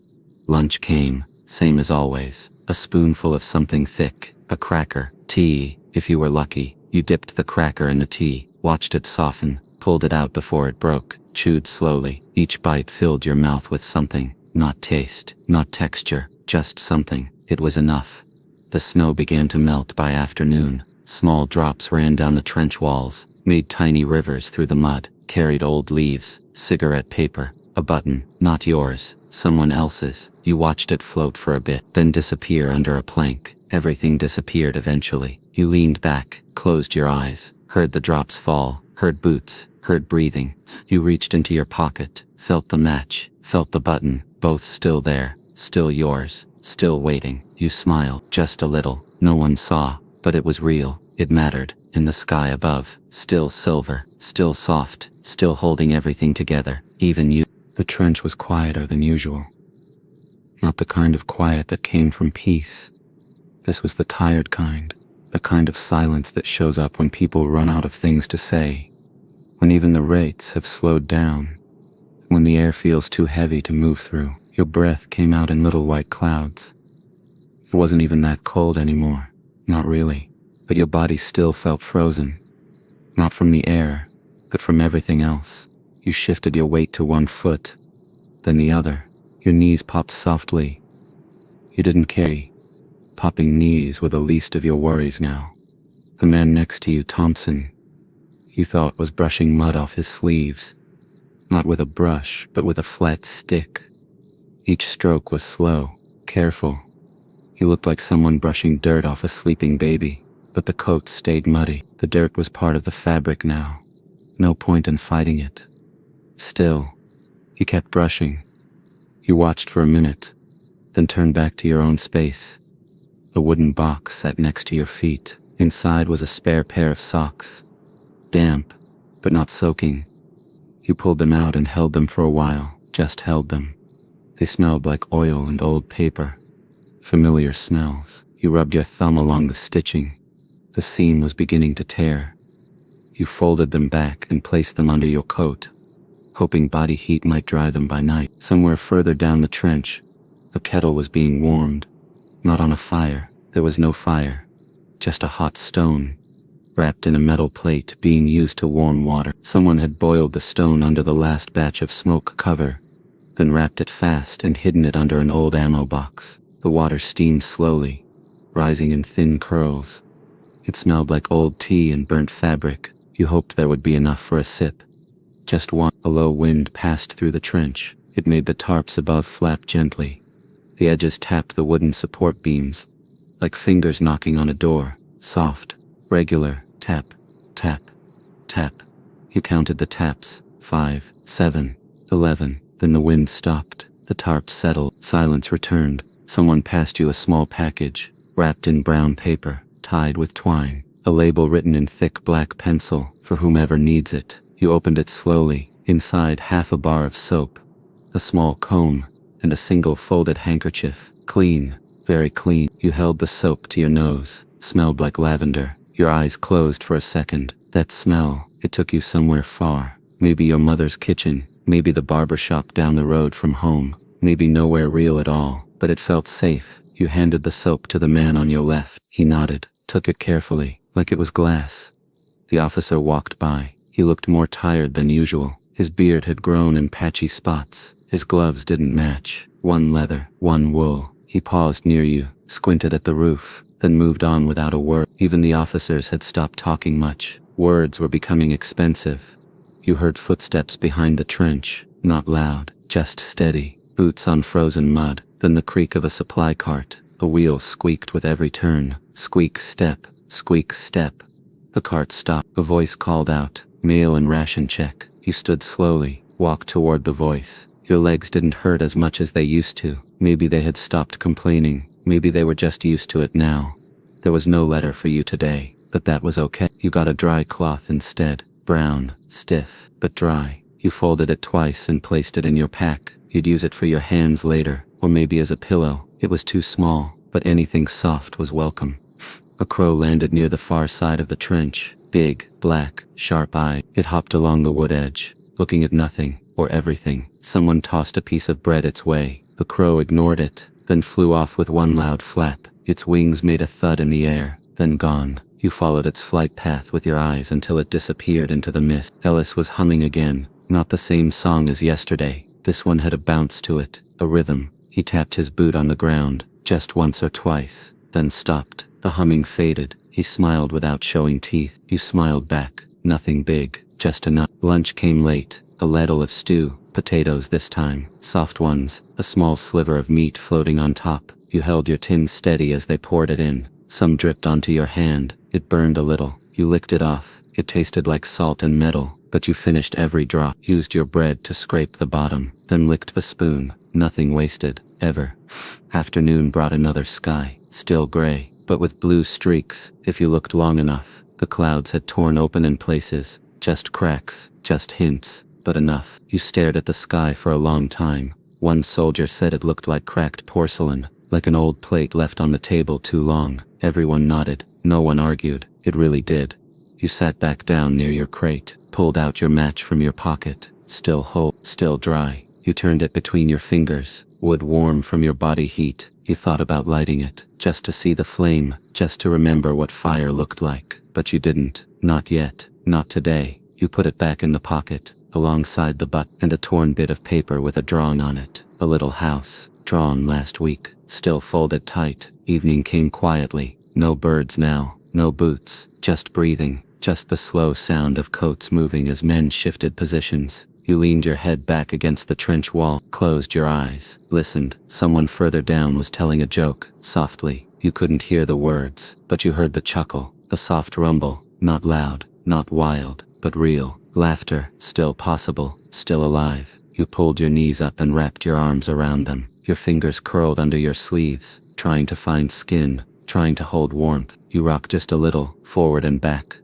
Lunch came, same as always, a spoonful of something thick, a cracker, tea, if you were lucky. You dipped the cracker in the tea, watched it soften, pulled it out before it broke, chewed slowly. Each bite filled your mouth with something, not taste, not texture, just something. It was enough. The snow began to melt by afternoon. Small drops ran down the trench walls, made tiny rivers through the mud, carried old leaves, cigarette paper, a button, not yours, someone else's. You watched it float for a bit, then disappear under a plank. Everything disappeared eventually. You leaned back, closed your eyes, heard the drops fall, heard boots, heard breathing. You reached into your pocket, felt the match, felt the button, both still there, still yours, still waiting. You smiled, just a little. No one saw, but it was real. It mattered. In the sky above, still silver, still soft, still holding everything together, even you. The trench was quieter than usual. Not the kind of quiet that came from peace. This was the tired kind. The kind of silence that shows up when people run out of things to say, when even the rates have slowed down, when the air feels too heavy to move through. Your breath came out in little white clouds. It wasn't even that cold anymore, not really, but your body still felt frozen, not from the air, but from everything else. You shifted your weight to one foot, then the other. Your knees popped softly. You didn't care. Popping knees were the least of your worries now. The man next to you, Thompson, you thought was brushing mud off his sleeves. Not with a brush, but with a flat stick. Each stroke was slow, careful. He looked like someone brushing dirt off a sleeping baby, but the coat stayed muddy. The dirt was part of the fabric now. No point in fighting it. Still, he kept brushing. You watched for a minute, then turned back to your own space. A wooden box sat next to your feet. Inside was a spare pair of socks. Damp, but not soaking. You pulled them out and held them for a while, just held them. They smelled like oil and old paper. Familiar smells. You rubbed your thumb along the stitching. The seam was beginning to tear. You folded them back and placed them under your coat, hoping body heat might dry them by night. Somewhere further down the trench, a kettle was being warmed. Not on a fire. There was no fire. Just a hot stone, wrapped in a metal plate, being used to warm water. Someone had boiled the stone under the last batch of smoke cover, then wrapped it fast and hidden it under an old ammo box. The water steamed slowly, rising in thin curls. It smelled like old tea and burnt fabric. You hoped there would be enough for a sip. Just one. A low wind passed through the trench. It made the tarps above flap gently. The edges tapped the wooden support beams, like fingers knocking on a door. Soft, regular, tap, tap, tap. You counted the taps. 5, 7, 11. Then the wind stopped. The tarps settled. Silence returned. Someone passed you a small package, wrapped in brown paper, tied with twine. A label written in thick black pencil, for whomever needs it. You opened it slowly. Inside, half a bar of soap, a small comb, and a single folded handkerchief. Clean, very clean. You held the soap to your nose. Smelled like lavender. Your eyes closed for a second. That smell, it took you somewhere far. Maybe your mother's kitchen, maybe the barber shop down the road from home, maybe nowhere real at all, but it felt safe. You handed the soap to the man on your left. He nodded, took it carefully, like it was glass. The officer walked by. He looked more tired than usual. His beard had grown in patchy spots. His gloves didn't match. One leather, one wool. He paused near you, squinted at the roof, then moved on without a word. Even the officers had stopped talking much. Words were becoming expensive. You heard footsteps behind the trench, not loud, just steady. Boots on frozen mud, then the creak of a supply cart. A wheel squeaked with every turn. Squeak step, squeak step. The cart stopped. A voice called out, "Mail and ration check." You stood slowly, walked toward the voice. Your legs didn't hurt as much as they used to. Maybe they had stopped complaining. Maybe they were just used to it now. There was no letter for you today, but that was okay. You got a dry cloth instead. Brown, stiff, but dry. You folded it twice and placed it in your pack. You'd use it for your hands later, or maybe as a pillow. It was too small, but anything soft was welcome. A crow landed near the far side of the trench. Big, black, sharp eye. It hopped along the wood edge, looking at nothing, or everything. Someone tossed a piece of bread its way. The crow ignored it, then flew off with one loud flap. Its wings made a thud in the air, then gone. You followed its flight path with your eyes until it disappeared into the mist. Ellis was humming again, not the same song as yesterday. This one had a bounce to it, a rhythm. He tapped his boot on the ground, just once or twice, then stopped. The humming faded. He smiled without showing teeth. You smiled back. Nothing big, just enough. Lunch came late. A ladle of stew, potatoes this time, soft ones, a small sliver of meat floating on top. You held your tin steady as they poured it in. Some dripped onto your hand. It burned a little. You licked it off. It tasted like salt and metal, but you finished every drop. Used your bread to scrape the bottom, then licked the spoon. Nothing wasted, ever. Afternoon brought another sky, still gray, but with blue streaks. If you looked long enough, the clouds had torn open in places. Just cracks, just hints, but enough. You stared at the sky for a long time. One soldier said it looked like cracked porcelain, like an old plate left on the table too long. Everyone nodded. No one argued. It really did. You sat back down near your crate, pulled out your match from your pocket. Still whole, still dry. You turned it between your fingers. Wood warm from your body heat. You thought about lighting it, just to see the flame, just to remember what fire looked like. But you didn't. Not yet. Not today. You put it back in the pocket, alongside the butt, and a torn bit of paper with a drawing on it. A little house, drawn last week, still folded tight. Evening came quietly. No birds now, no boots, just breathing, just the slow sound of coats moving as men shifted positions. You leaned your head back against the trench wall, closed your eyes, listened. Someone further down was telling a joke, softly. You couldn't hear the words, but you heard the chuckle, the soft rumble, not loud, not wild, but real. Laughter, still possible, still alive. You pulled your knees up and wrapped your arms around them. Your fingers curled under your sleeves, trying to find skin, trying to hold warmth. You rocked just a little, forward and back,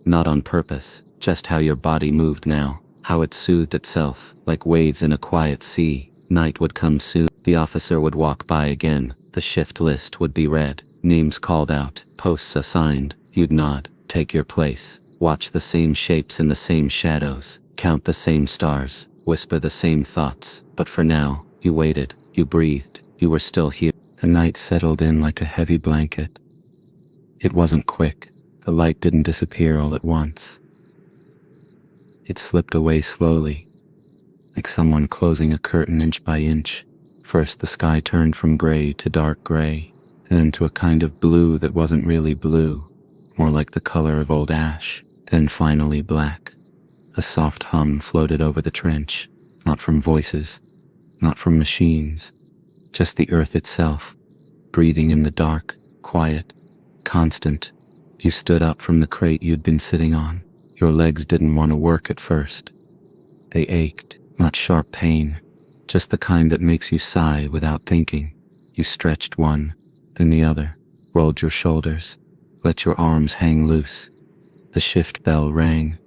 not on purpose, just how your body moved now, how it soothed itself, like waves in a quiet sea. Night would come soon. The officer would walk by again. The shift list would be read, names called out, posts assigned. You'd nod, take your place, watch the same shapes in the same shadows, count the same stars, whisper the same thoughts. But for now, you waited, you breathed, you were still here. The night settled in like a heavy blanket. It wasn't quick. The light didn't disappear all at once. It slipped away slowly, like someone closing a curtain inch by inch. First the sky turned from gray to dark gray, then to a kind of blue that wasn't really blue, more like the color of old ash, then finally black. A soft hum floated over the trench, not from voices, not from machines, just the earth itself, breathing in the dark, quiet, constant. You stood up from the crate you'd been sitting on. Your legs didn't want to work at first. They ached, not sharp pain, just the kind that makes you sigh without thinking. You stretched one, then the other, rolled your shoulders, let your arms hang loose. The shift bell rang,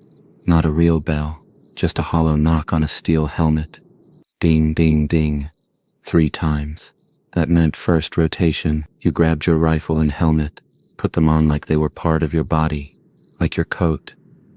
not a real bell, just a hollow knock on a steel helmet. Ding, ding, ding, 3 times. That meant first rotation. You grabbed your rifle and helmet, put them on like they were part of your body, like your coat,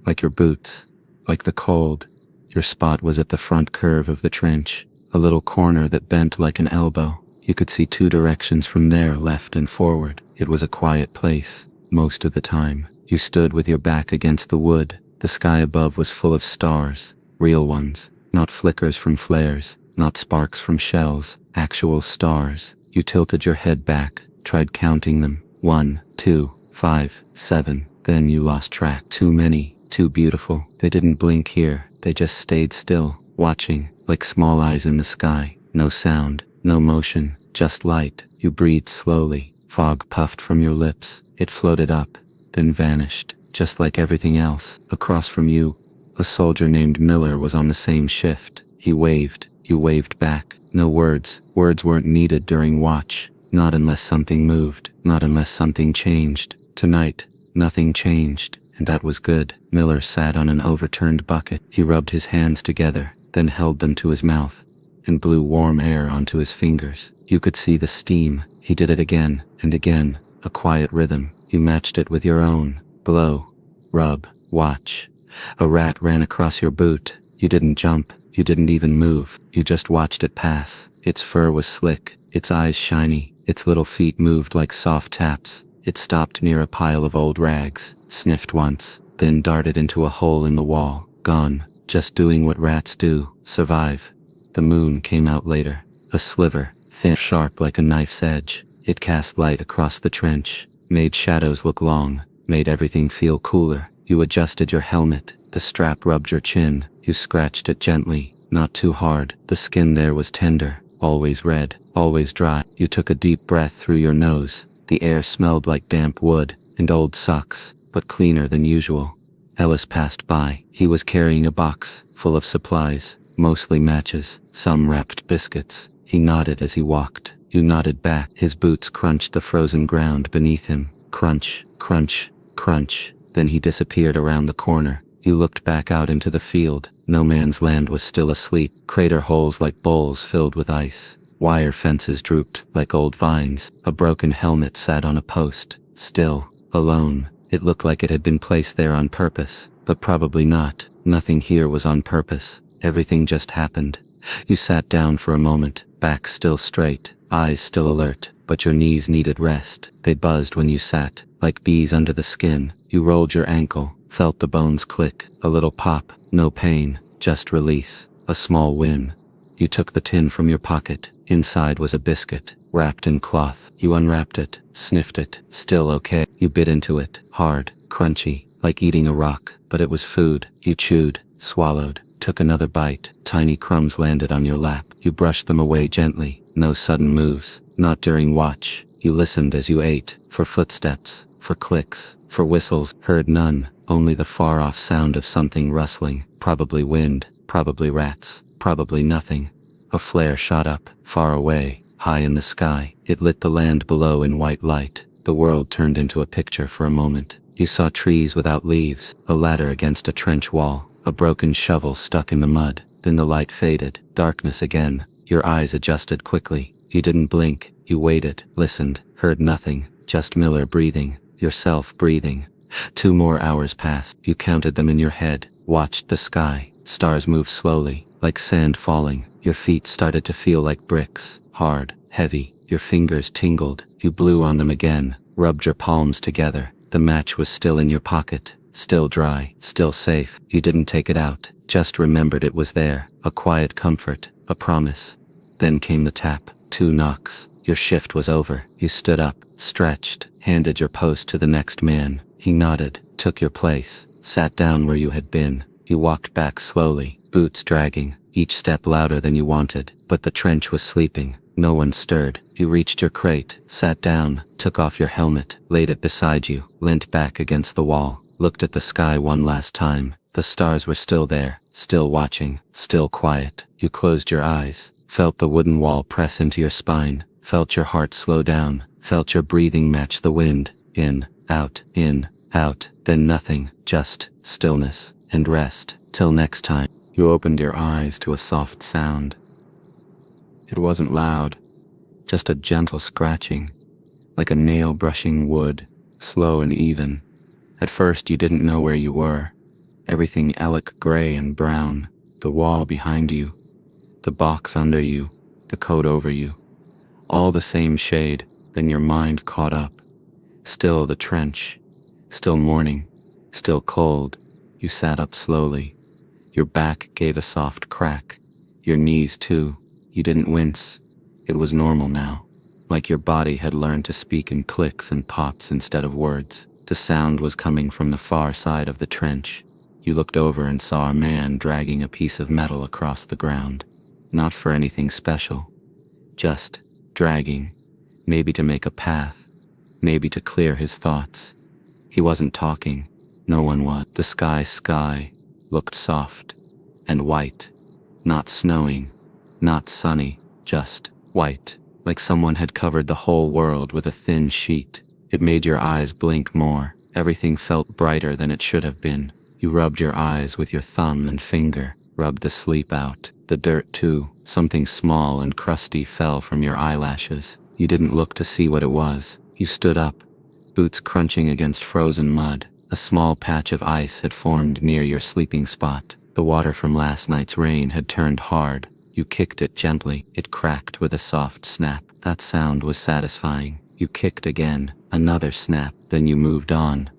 like your boots, like the cold. Your spot was at the front curve of the trench, a little corner that bent like an elbow. You could see 2 directions from there, left and forward. It was a quiet place, most of the time. You stood with your back against the wood. The sky above was full of stars, real ones, not flickers from flares, not sparks from shells, actual stars. You tilted your head back, tried counting them. 1, 2, 5, 7. Then you lost track. Too many, too beautiful. They didn't blink here. They just stayed still, watching, like small eyes in the sky. No sound, no motion, just light. You breathed slowly. Fog puffed from your lips. It floated up, then vanished, just like everything else. Across from you, a soldier named Miller was on the same shift. He waved. You waved back. No words. Words weren't needed during watch. Not unless something moved. Not unless something changed. Tonight, nothing changed, and that was good. Miller sat on an overturned bucket. He rubbed his hands together, then held them to his mouth, and blew warm air onto his fingers. You could see the steam. He did it again, and again, a quiet rhythm. You matched it with your own. Blow, rub, watch. A rat ran across your boot. You didn't jump. You didn't even move. You just watched it pass. Its fur was slick, its eyes shiny, its little feet moved like soft taps. It stopped near a pile of old rags, sniffed once, then darted into a hole in the wall. Gone, just doing what rats do, survive. The moon came out later, a sliver, thin, sharp like a knife's edge. It cast light across the trench, made shadows look long, made everything feel cooler. You adjusted your helmet, the strap rubbed your chin. You scratched it gently, not too hard. The skin there was tender, always red, always dry. You took a deep breath through your nose. The air smelled like damp wood and old socks, but cleaner than usual. Ellis passed by. He was carrying a box full of supplies, mostly matches, some wrapped biscuits. He nodded as he walked. You nodded back. His boots crunched the frozen ground beneath him. Crunch, crunch, crunch. Then he disappeared around the corner. You looked back out into the field. No man's land was still asleep. Crater holes like bowls filled with ice. Wire fences drooped like old vines. A broken helmet sat on a post, still, alone. It looked like it had been placed there on purpose, but probably not. Nothing here was on purpose. Everything just happened. You sat down for a moment, back still straight, eyes still alert, but your knees needed rest. They buzzed when you sat, like bees under the skin. You rolled your ankle, felt the bones click, a little pop, no pain, just release, a small win. You took the tin from your pocket. Inside was a biscuit, wrapped in cloth. You unwrapped it, sniffed it, still okay. You bit into it, hard, crunchy, like eating a rock, but it was food. You chewed, swallowed, took another bite. Tiny crumbs landed on your lap. You brushed them away gently. No sudden moves. Not during watch. You listened as you ate. For footsteps. For clicks. For whistles. Heard none. Only the far-off sound of something rustling. Probably wind. Probably rats. Probably nothing. A flare shot up. Far away. High in the sky. It lit the land below in white light. The world turned into a picture for a moment. You saw trees without leaves. A ladder against a trench wall. A broken shovel stuck in the mud. Then the light faded. Darkness again. Your eyes adjusted quickly. You didn't blink. You waited, listened, heard nothing. Just Miller breathing. Yourself breathing. 2 more hours passed. You counted them in your head. Watched the sky. Stars move slowly, like sand falling. Your feet started to feel like bricks. Hard, heavy. Your fingers tingled. You blew on them again. Rubbed your palms together. The match was still in your pocket. Still dry, still safe. You didn't take it out, just remembered it was there. A quiet comfort, a promise. Then came the tap. 2 knocks. Your shift was over. You stood up, stretched, handed your post to the next man. He nodded, took your place, sat down where you had been. You walked back slowly, boots dragging, each step louder than you wanted. But the trench was sleeping. No one stirred. You reached your crate, sat down, took off your helmet, laid it beside you, leant back against the wall. Looked at the sky one last time. The stars were still there, still watching, still quiet. You closed your eyes, felt the wooden wall press into your spine, felt your heart slow down, felt your breathing match the wind. In, out, then nothing, just stillness and rest. Till next time. You opened your eyes to a soft sound. It wasn't loud, just a gentle scratching, like a nail brushing wood, slow and even. At first you didn't know where you were. Everything elk gray and brown. The wall behind you. The box under you. The coat over you. All the same shade. Then your mind caught up. Still the trench. Still morning. Still cold. You sat up slowly. Your back gave a soft crack. Your knees too. You didn't wince. It was normal now. Like your body had learned to speak in clicks and pops instead of words. The sound was coming from the far side of the trench. You looked over and saw a man dragging a piece of metal across the ground. Not for anything special. Just dragging. Maybe to make a path. Maybe to clear his thoughts. He wasn't talking. No one was. The sky looked soft and white. Not snowing. Not sunny. Just white. Like someone had covered the whole world with a thin sheet. It made your eyes blink more. Everything felt brighter than it should have been. You rubbed your eyes with your thumb and finger, rubbed the sleep out. The dirt too. Something small and crusty fell from your eyelashes. You didn't look to see what it was. You stood up, boots crunching against frozen mud. A small patch of ice had formed near your sleeping spot. The water from last night's rain had turned hard. You kicked it gently. It cracked with a soft snap. That sound was satisfying. You kicked again. Another snap. Then you moved on.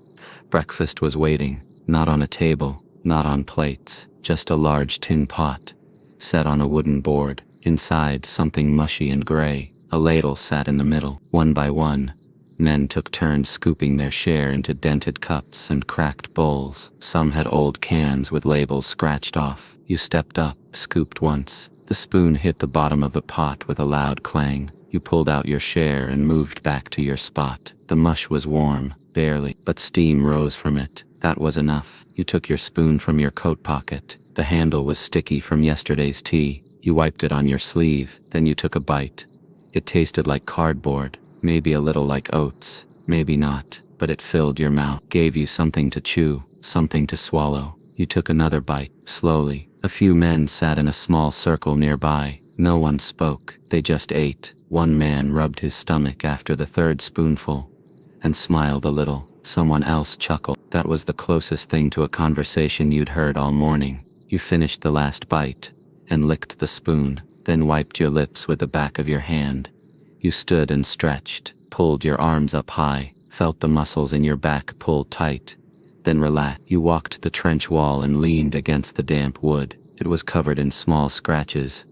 Breakfast was waiting. Not on a table. Not on plates. Just a large tin pot. Set on a wooden board. Inside, something mushy and gray. A ladle sat in the middle. One by one, men took turns scooping their share into dented cups and cracked bowls. Some had old cans with labels scratched off. You stepped up, scooped once. The spoon hit the bottom of the pot with a loud clang. You pulled out your share and moved back to your spot. The mush was warm, barely, but steam rose from it. That was enough. You took your spoon from your coat pocket. The handle was sticky from yesterday's tea. You wiped it on your sleeve, then you took a bite. It tasted like cardboard, maybe a little like oats, maybe not, but it filled your mouth, gave you something to chew, something to swallow. You took another bite, slowly. A few men sat in a small circle nearby. No one spoke, they just ate. One man rubbed his stomach after the third spoonful, and smiled a little. Someone else chuckled. That was the closest thing to a conversation you'd heard all morning. You finished the last bite, and licked the spoon, then wiped your lips with the back of your hand. You stood and stretched, pulled your arms up high, felt the muscles in your back pull tight, then relaxed. You walked the trench wall and leaned against the damp wood. It was covered in small scratches,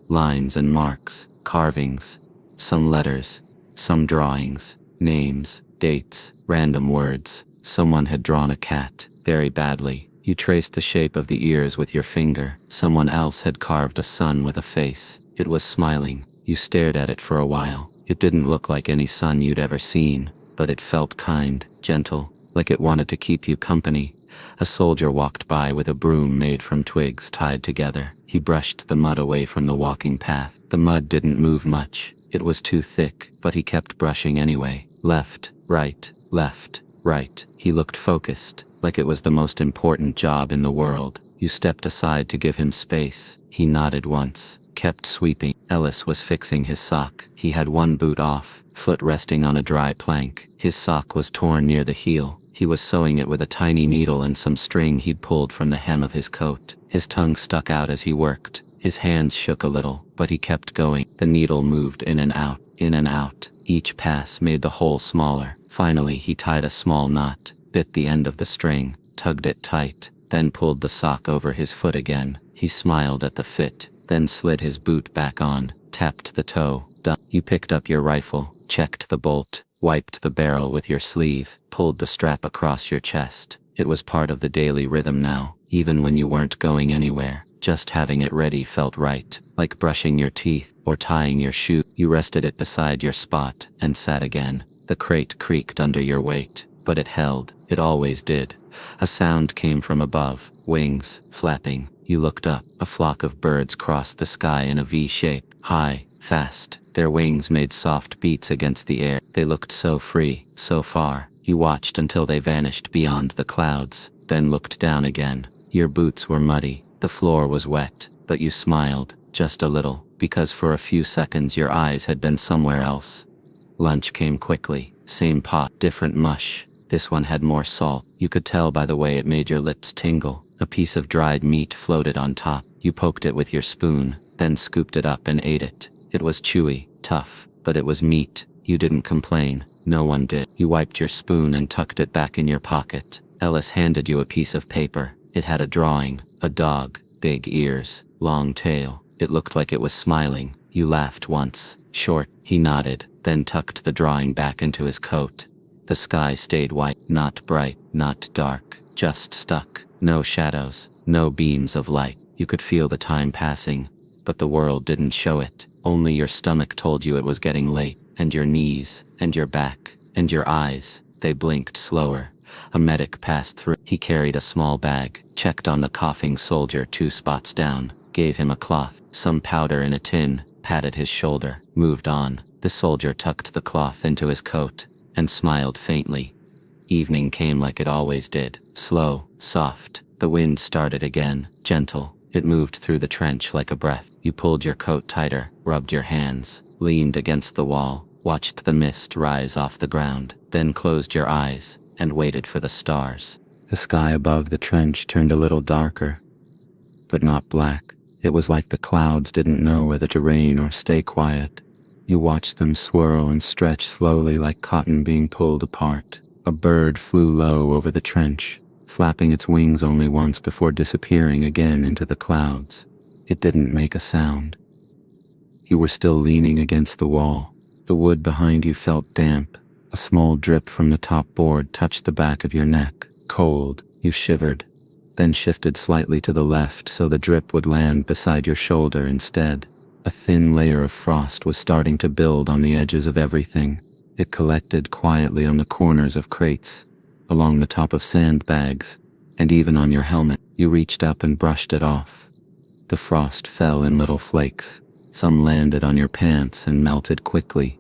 lines and marks, carvings, some letters, some drawings, names, dates, random words. Someone had drawn a cat, very badly, You traced the shape of the ears with your finger. Someone else had carved a sun with a face. It was smiling. You stared at it for a while. It didn't look like any sun you'd ever seen, but it felt kind, gentle, like it wanted to keep you company. A soldier walked by with a broom made from twigs tied together. He brushed the mud away from the walking path. The mud didn't move much. It was too thick, but he kept brushing anyway. Left, right, left, right. He looked focused, like it was the most important job in the world. You stepped aside to give him space. He nodded once, kept sweeping. Ellis was fixing his sock. He had one boot off, foot resting on a dry plank. His sock was torn near the heel. He was sewing it with a tiny needle and some string he'd pulled from the hem of his coat. His tongue stuck out as he worked. His hands shook a little, but he kept going. The needle moved in and out, in and out. Each pass made the hole smaller. Finally, he tied a small knot, bit the end of the string, tugged it tight, then pulled the sock over his foot again. He smiled at the fit, then slid his boot back on, tapped the toe. Done. You picked up your rifle, checked the bolt, wiped the barrel with your sleeve, pulled the strap across your chest. It was part of the daily rhythm now, even when you weren't going anywhere. Just having it ready felt right, like brushing your teeth or tying your shoe. You rested it beside your spot and sat again. The crate creaked under your weight, but it held. It always did. A sound came from above, wings flapping. You looked up. A flock of birds crossed the sky in a V shape, high, fast. Their wings made soft beats against the air. They looked so free, so far. You watched until they vanished beyond the clouds, then looked down again. Your boots were muddy. The floor was wet, but you smiled, just a little, because for a few seconds your eyes had been somewhere else. Lunch came quickly. Same pot, different mush. This one had more salt. You could tell by the way it made your lips tingle. A piece of dried meat floated on top. You poked it with your spoon, then scooped it up and ate it. It was chewy, tough, but it was meat. You didn't complain. No one did. You wiped your spoon and tucked it back in your pocket. Ellis handed you a piece of paper. It had a drawing, a dog, big ears, long tail. It looked like it was smiling. You laughed once, short. He nodded, then tucked the drawing back into his coat. The sky stayed white, not bright, not dark, just stuck. No shadows, no beams of light. You could feel the time passing, but the world didn't show it. Only your stomach told you it was getting late, and your knees, and your back, and your eyes. They blinked slower. A medic passed through. He carried a small bag, checked on the coughing soldier 2 spots down, gave him a cloth, some powder in a tin, patted his shoulder, moved on. The soldier tucked the cloth into his coat, and smiled faintly. Evening came like it always did, slow, soft. The wind started again, gentle. It moved through the trench like a breath. You pulled your coat tighter, rubbed your hands, leaned against the wall, watched the mist rise off the ground, then closed your eyes and waited for the stars. The sky above the trench turned a little darker, but not black. It was like the clouds didn't know whether to rain or stay quiet. You watched them swirl and stretch slowly like cotton being pulled apart. A bird flew low over the trench, flapping its wings only once before disappearing again into the clouds. It didn't make a sound. You were still leaning against the wall. The wood behind you felt damp. A small drip from the top board touched the back of your neck. Cold. You shivered, then shifted slightly to the left so the drip would land beside your shoulder instead. A thin layer of frost was starting to build on the edges of everything. It collected quietly on the corners of crates, along the top of sandbags, and even on your helmet. You reached up and brushed it off. The frost fell in little flakes. Some landed on your pants and melted quickly,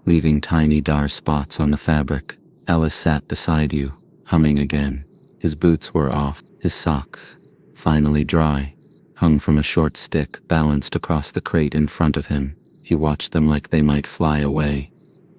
leaving tiny dark spots on the fabric. Ellis sat beside you, humming again. His boots were off. His socks, finally dry, hung from a short stick balanced across the crate in front of him. He watched them like they might fly away.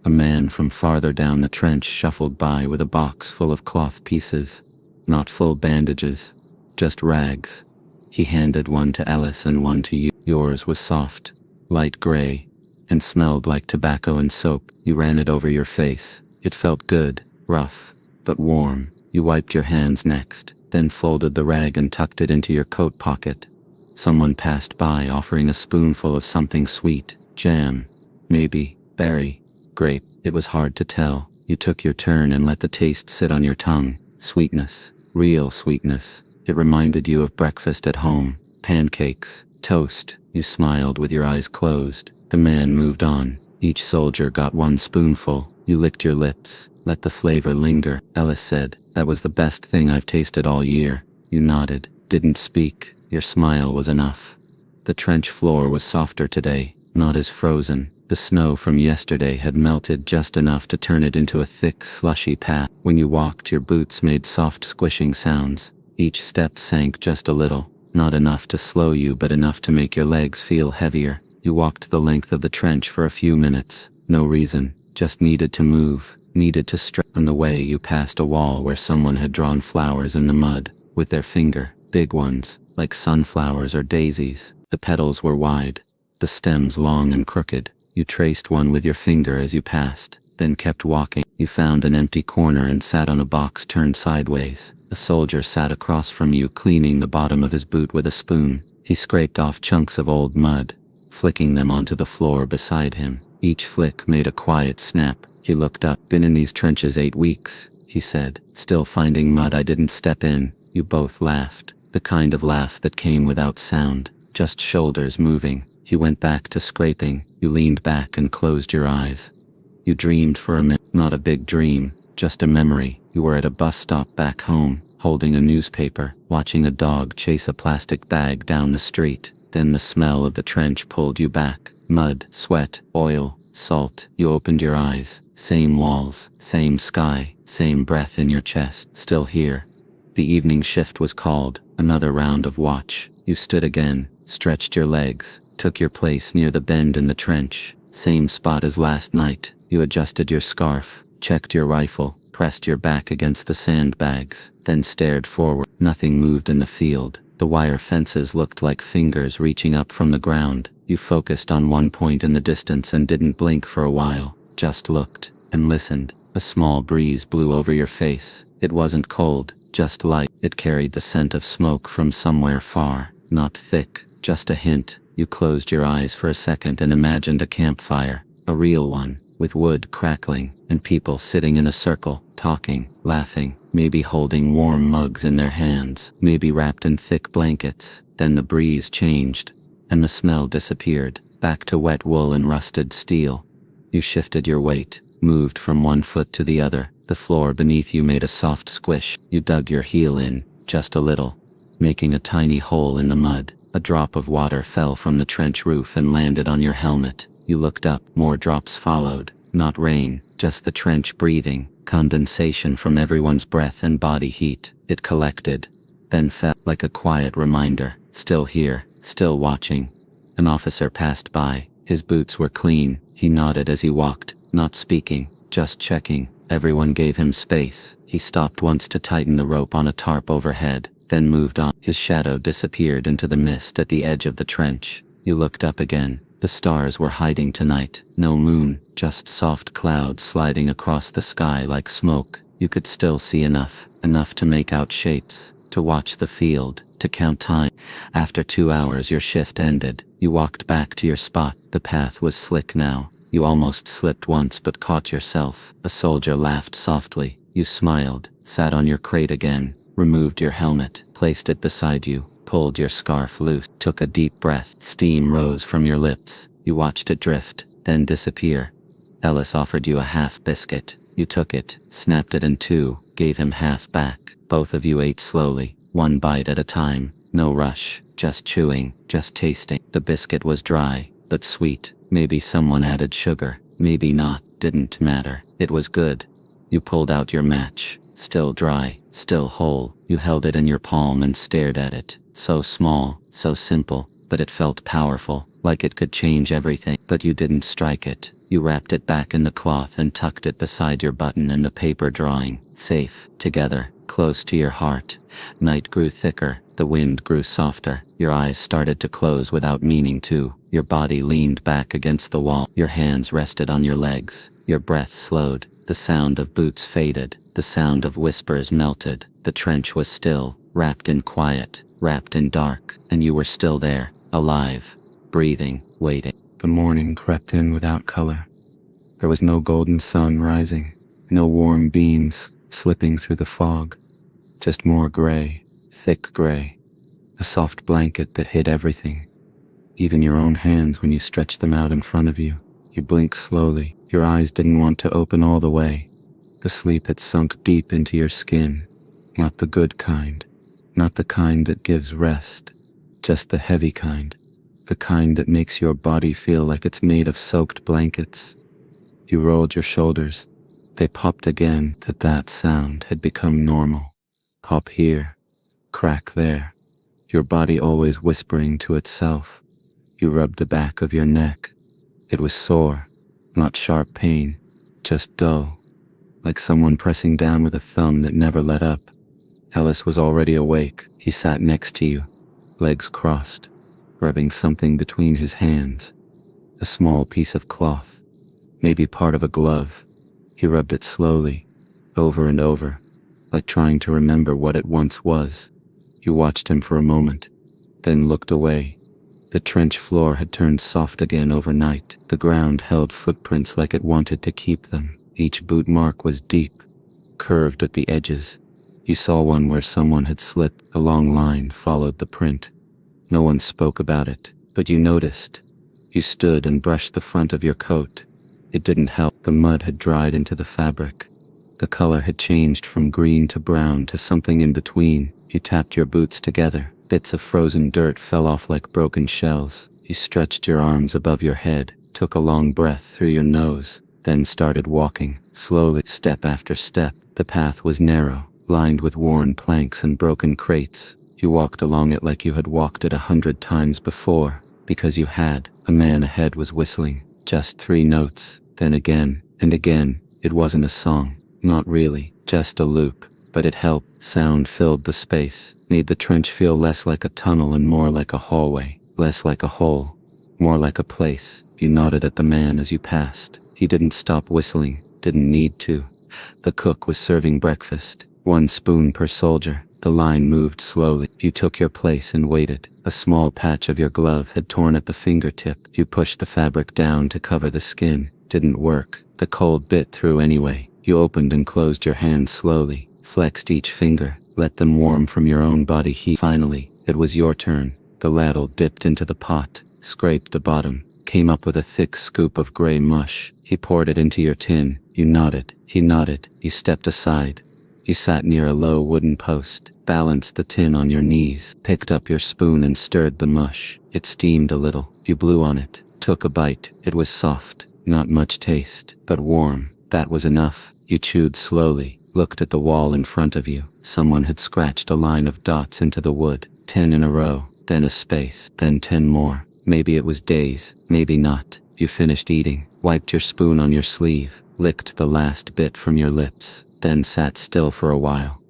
A man from farther down the trench shuffled by with a box full of cloth pieces. Not full bandages, just rags. He handed one to Ellis and one to you. Yours was soft, light gray, and smelled like tobacco and soap. You ran it over your face. It felt good, rough, but warm. You wiped your hands next, then folded the rag and tucked it into your coat pocket. Someone passed by offering a spoonful of something sweet. Jam, maybe, berry, grape. It was hard to tell. You took your turn and let the taste sit on your tongue. Sweetness, real sweetness. It reminded you of breakfast at home. Pancakes, toast. You smiled with your eyes closed. The man moved on. Each soldier got one spoonful. You licked your lips. Let the flavor linger. Ellis said, "That was the best thing I've tasted all year." You nodded. Didn't speak. Your smile was enough. The trench floor was softer today, not as frozen. The snow from yesterday had melted just enough to turn it into a thick, slushy path. When you walked, your boots made soft squishing sounds. Each step sank just a little. Not enough to slow you, but enough to make your legs feel heavier. You walked the length of the trench for a few minutes. No reason, just needed to move, needed to stretch. On the way, you passed a wall where someone had drawn flowers in the mud, with their finger, big ones, like sunflowers or daisies. The petals were wide, the stems long and crooked. You traced one with your finger as you passed, then kept walking. You found an empty corner and sat on a box turned sideways. A soldier sat across from you, cleaning the bottom of his boot with a spoon. He scraped off chunks of old mud, flicking them onto the floor beside him. Each flick made a quiet snap. He looked up. "Been in these trenches 8 weeks, he said. "Still finding mud I didn't step in." You both laughed, the kind of laugh that came without sound, just shoulders moving. He went back to scraping. You leaned back and closed your eyes. You dreamed for a minute. Not a big dream, just a memory. You were at a bus stop back home, holding a newspaper, watching a dog chase a plastic bag down the street. Then the smell of the trench pulled you back. Mud, sweat, oil, salt. You opened your eyes. Same walls, same sky, same breath in your chest. Still here. The evening shift was called. Another round of watch. You stood again, stretched your legs, took your place near the bend in the trench. Same spot as last night. You adjusted your scarf, checked your rifle, pressed your back against the sandbags, then stared forward. Nothing moved in the field. The wire fences looked like fingers reaching up from the ground. You focused on one point in the distance and didn't blink for a while. Just looked and listened. A small breeze blew over your face. It wasn't cold, just light. It carried the scent of smoke from somewhere far. Not thick, just a hint. You closed your eyes for a second and imagined a campfire. A real one, with wood crackling, and people sitting in a circle, talking, laughing, maybe holding warm mugs in their hands, maybe wrapped in thick blankets. Then the breeze changed, and the smell disappeared, back to wet wool and rusted steel. You shifted your weight, moved from one foot to the other. The floor beneath you made a soft squish. You dug your heel in, just a little, making a tiny hole in the mud. A drop of water fell from the trench roof and landed on your helmet. You looked up. More drops followed. Not rain, just the trench breathing, condensation from everyone's breath and body heat. It collected, then fell like a quiet reminder. Still here, still watching. An officer passed by. His boots were clean. He nodded as he walked, not speaking, just checking. Everyone gave him space. He stopped once to tighten the rope on a tarp overhead, then moved on. His shadow disappeared into the mist at the edge of the trench. You looked up again. The stars were hiding tonight. No moon, just soft clouds sliding across the sky like smoke. You could still see enough to make out shapes, to watch the field, to count time. After 2 hours your shift ended. You walked back to your spot. The path was slick now. You almost slipped once but caught yourself. A soldier laughed softly. You smiled, sat on your crate again, removed your helmet, placed it beside you, pulled your scarf loose, took a deep breath. Steam rose from your lips. You watched it drift, then disappear. Ellis offered you a half biscuit. You took it, snapped it in two, gave him half back. Both of you ate slowly, one bite at a time. No rush, just chewing, just tasting. The biscuit was dry, but sweet. Maybe someone added sugar, maybe not, didn't matter. It was good. You pulled out your match, still dry, still whole. You held it in your palm and stared at it. So small, so simple, but it felt powerful, like it could change everything. But you didn't strike it. You wrapped it back in the cloth and tucked it beside your button and the paper drawing. Safe, together, close to your heart. Night grew thicker. The wind grew softer. Your eyes started to close without meaning to. Your body leaned back against the wall. Your hands rested on your legs. Your breath slowed. The sound of boots faded. The sound of whispers melted. The trench was still, wrapped in quiet, wrapped in dark, and you were still there, alive, breathing, waiting. The morning crept in without color. There was no golden sun rising, no warm beams slipping through the fog. Just more gray, thick gray, a soft blanket that hid everything, even your own hands when you stretched them out in front of you. You blinked slowly. Your eyes didn't want to open all the way. The sleep had sunk deep into your skin. Not the good kind. Not the kind that gives rest. Just the heavy kind. The kind that makes your body feel like it's made of soaked blankets. You rolled your shoulders. They popped again. That sound had become normal. Pop here. Crack there. Your body always whispering to itself. You rubbed the back of your neck. It was sore. Not sharp pain. Just dull. Like someone pressing down with a thumb that never let up. Ellis was already awake. He sat next to you, legs crossed, rubbing something between his hands. A small piece of cloth. Maybe part of a glove. He rubbed it slowly, over and over, like trying to remember what it once was. You watched him for a moment, then looked away. The trench floor had turned soft again overnight. The ground held footprints like it wanted to keep them. Each boot mark was deep, curved at the edges. You saw one where someone had slipped. A long line followed the print. No one spoke about it, but you noticed. You stood and brushed the front of your coat. It didn't help. The mud had dried into the fabric. The color had changed from green to brown to something in between. You tapped your boots together. Bits of frozen dirt fell off like broken shells. You stretched your arms above your head, took a long breath through your nose, then started walking, slowly, step after step. The path was narrow, lined with worn planks and broken crates. You walked along it like you had walked it 100 times before, because you had. A man ahead was whistling, just 3 notes, then again, and again. It wasn't a song, not really, just a loop, but it helped. Sound filled the space, made the trench feel less like a tunnel and more like a hallway, less like a hole, more like a place. You nodded at the man as you passed. He didn't stop whistling, didn't need to. The cook was serving breakfast, 1 spoon per soldier. The line moved slowly. You took your place and waited. A small patch of your glove had torn at the fingertip. You pushed the fabric down to cover the skin. Didn't work. The cold bit through anyway. You opened and closed your hands slowly, flexed each finger, let them warm from your own body heat. Finally, it was your turn. The ladle dipped into the pot, scraped the bottom, came up with a thick scoop of gray mush. He poured it into your tin. You nodded. He nodded. You stepped aside. You sat near a low wooden post, balanced the tin on your knees, picked up your spoon and stirred the mush. It steamed a little. You blew on it, took a bite. It was soft, not much taste, but warm. That was enough. You chewed slowly, looked at the wall in front of you. Someone had scratched a line of dots into the wood, 10 in a row, then a space, then 10 more. Maybe it was days, maybe not. You finished eating, wiped your spoon on your sleeve, licked the last bit from your lips, then sat still for a while.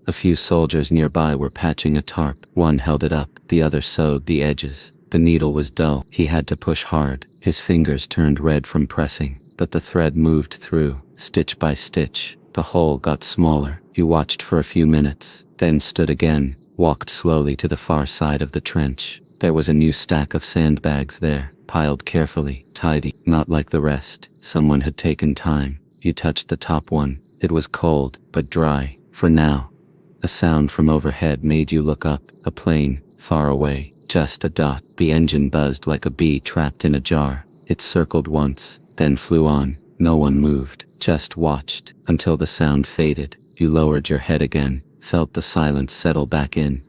A few soldiers nearby were patching a tarp. One held it up, the other sewed the edges. The needle was dull. He had to push hard. His fingers turned red from pressing, but the thread moved through, stitch by stitch. The hole got smaller. You watched for a few minutes, then stood again, walked slowly to the far side of the trench. There was a new stack of sandbags there, piled carefully, tidy, not like the rest. Someone had taken time. You touched the top one. It was cold, but dry, for now. A sound from overhead made you look up. A plane, far away, just a dot. The engine buzzed like a bee trapped in a jar. It circled once, then flew on. No one moved, just watched, until the sound faded. You lowered your head again, felt the silence settle back in.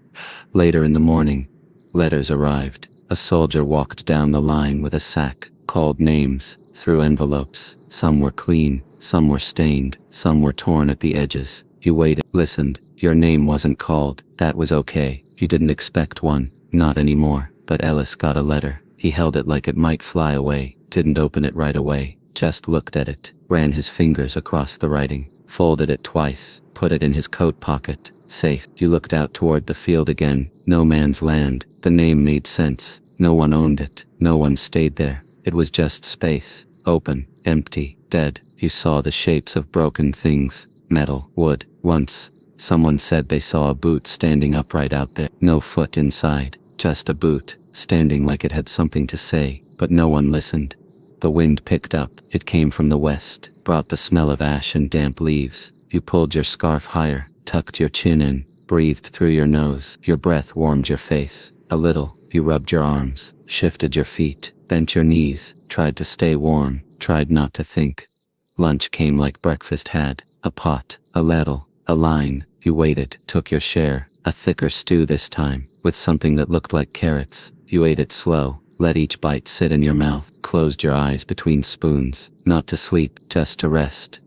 Later in the morning, letters arrived. A soldier walked down the line with a sack, called names, through envelopes. Some were clean, some were stained, some were torn at the edges. You waited, listened. Your name wasn't called. That was okay. You didn't expect one, not anymore. But Ellis got a letter. He held it like it might fly away, didn't open it right away, just looked at it, ran his fingers across the writing, folded it twice, put it in his coat pocket. Safe. You looked out toward the field again. No man's land. The name made sense. No one owned it. No one stayed there. It was just space. Open. Empty. Dead. You saw the shapes of broken things. Metal. Wood. Once, someone said they saw a boot standing upright out there. No foot inside. Just a boot, standing like it had something to say. But no one listened. The wind picked up. It came from the west. Brought the smell of ash and damp leaves. You pulled your scarf higher, tucked your chin in, breathed through your nose. Your breath warmed your face. A little, you rubbed your arms, shifted your feet, bent your knees, tried to stay warm, tried not to think. Lunch came like breakfast had. A pot, a ladle, a line. You waited, took your share. A thicker stew this time, with something that looked like carrots. You ate it slow, let each bite sit in your mouth, closed your eyes between spoons, not to sleep, just to rest.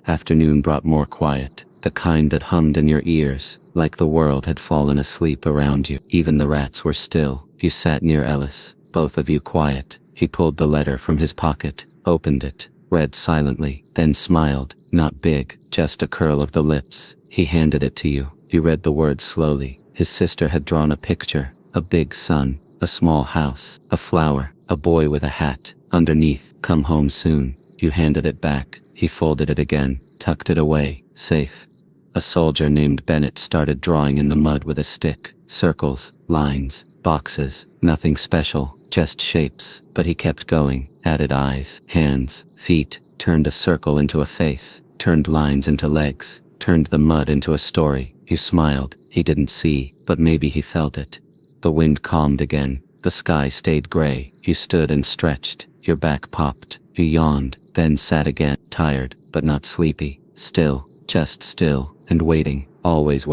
Afternoon brought more quiet, the kind that hummed in your ears, like the world had fallen asleep around you. Even the rats were still. You sat near Ellis, both of you quiet. He pulled the letter from his pocket, opened it, read silently, then smiled, not big, just a curl of the lips. He handed it to you. You read the words slowly. His sister had drawn a picture, a big sun, a small house, a flower, a boy with a hat. Underneath, come home soon. You handed it back. He folded it again, tucked it away, safe. A soldier named Bennett started drawing in the mud with a stick. Circles, lines, boxes, nothing special, just shapes. But he kept going, added eyes, hands, feet, turned a circle into a face, turned lines into legs, turned the mud into a story. You smiled. He didn't see, but maybe he felt it. The wind calmed again. The sky stayed gray. You stood and stretched. Your back popped. You yawned, then sat again, tired, but not sleepy. Still, just still, and waiting, always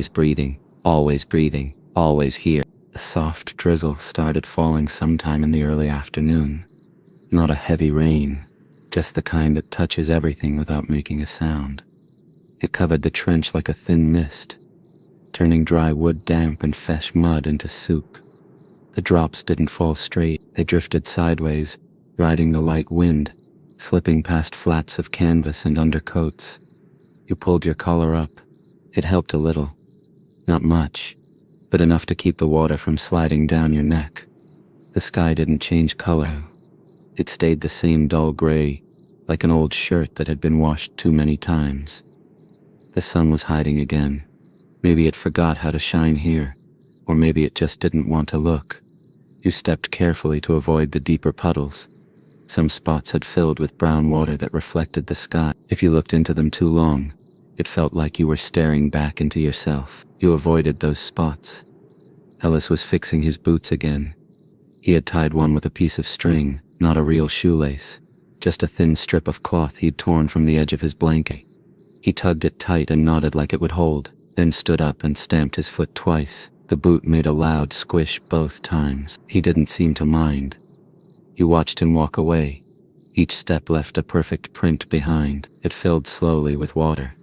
breathing, always breathing, always here. A soft drizzle started falling sometime in the early afternoon. Not a heavy rain, just the kind that touches everything without making a sound. It covered the trench like a thin mist, turning dry wood damp and fresh mud into soup. The drops didn't fall straight, they drifted sideways, riding the light wind, slipping past flats of canvas and undercoats. You pulled your collar up. It helped a little. Not much, but enough to keep the water from sliding down your neck. The sky didn't change color. It stayed the same dull gray, like an old shirt that had been washed too many times. The sun was hiding again. Maybe it forgot how to shine here, or maybe it just didn't want to look. You stepped carefully to avoid the deeper puddles. Some spots had filled with brown water that reflected the sky. If you looked into them too long, it felt like you were staring back into yourself. You avoided those spots. Ellis was fixing his boots again. He had tied one with a piece of string, not a real shoelace, just a thin strip of cloth he'd torn from the edge of his blanket. He tugged it tight and nodded like it would hold, then stood up and stamped his foot twice. The boot made a loud squish both times. He didn't seem to mind. You watched him walk away. Each step left a perfect print behind. It filled slowly with water,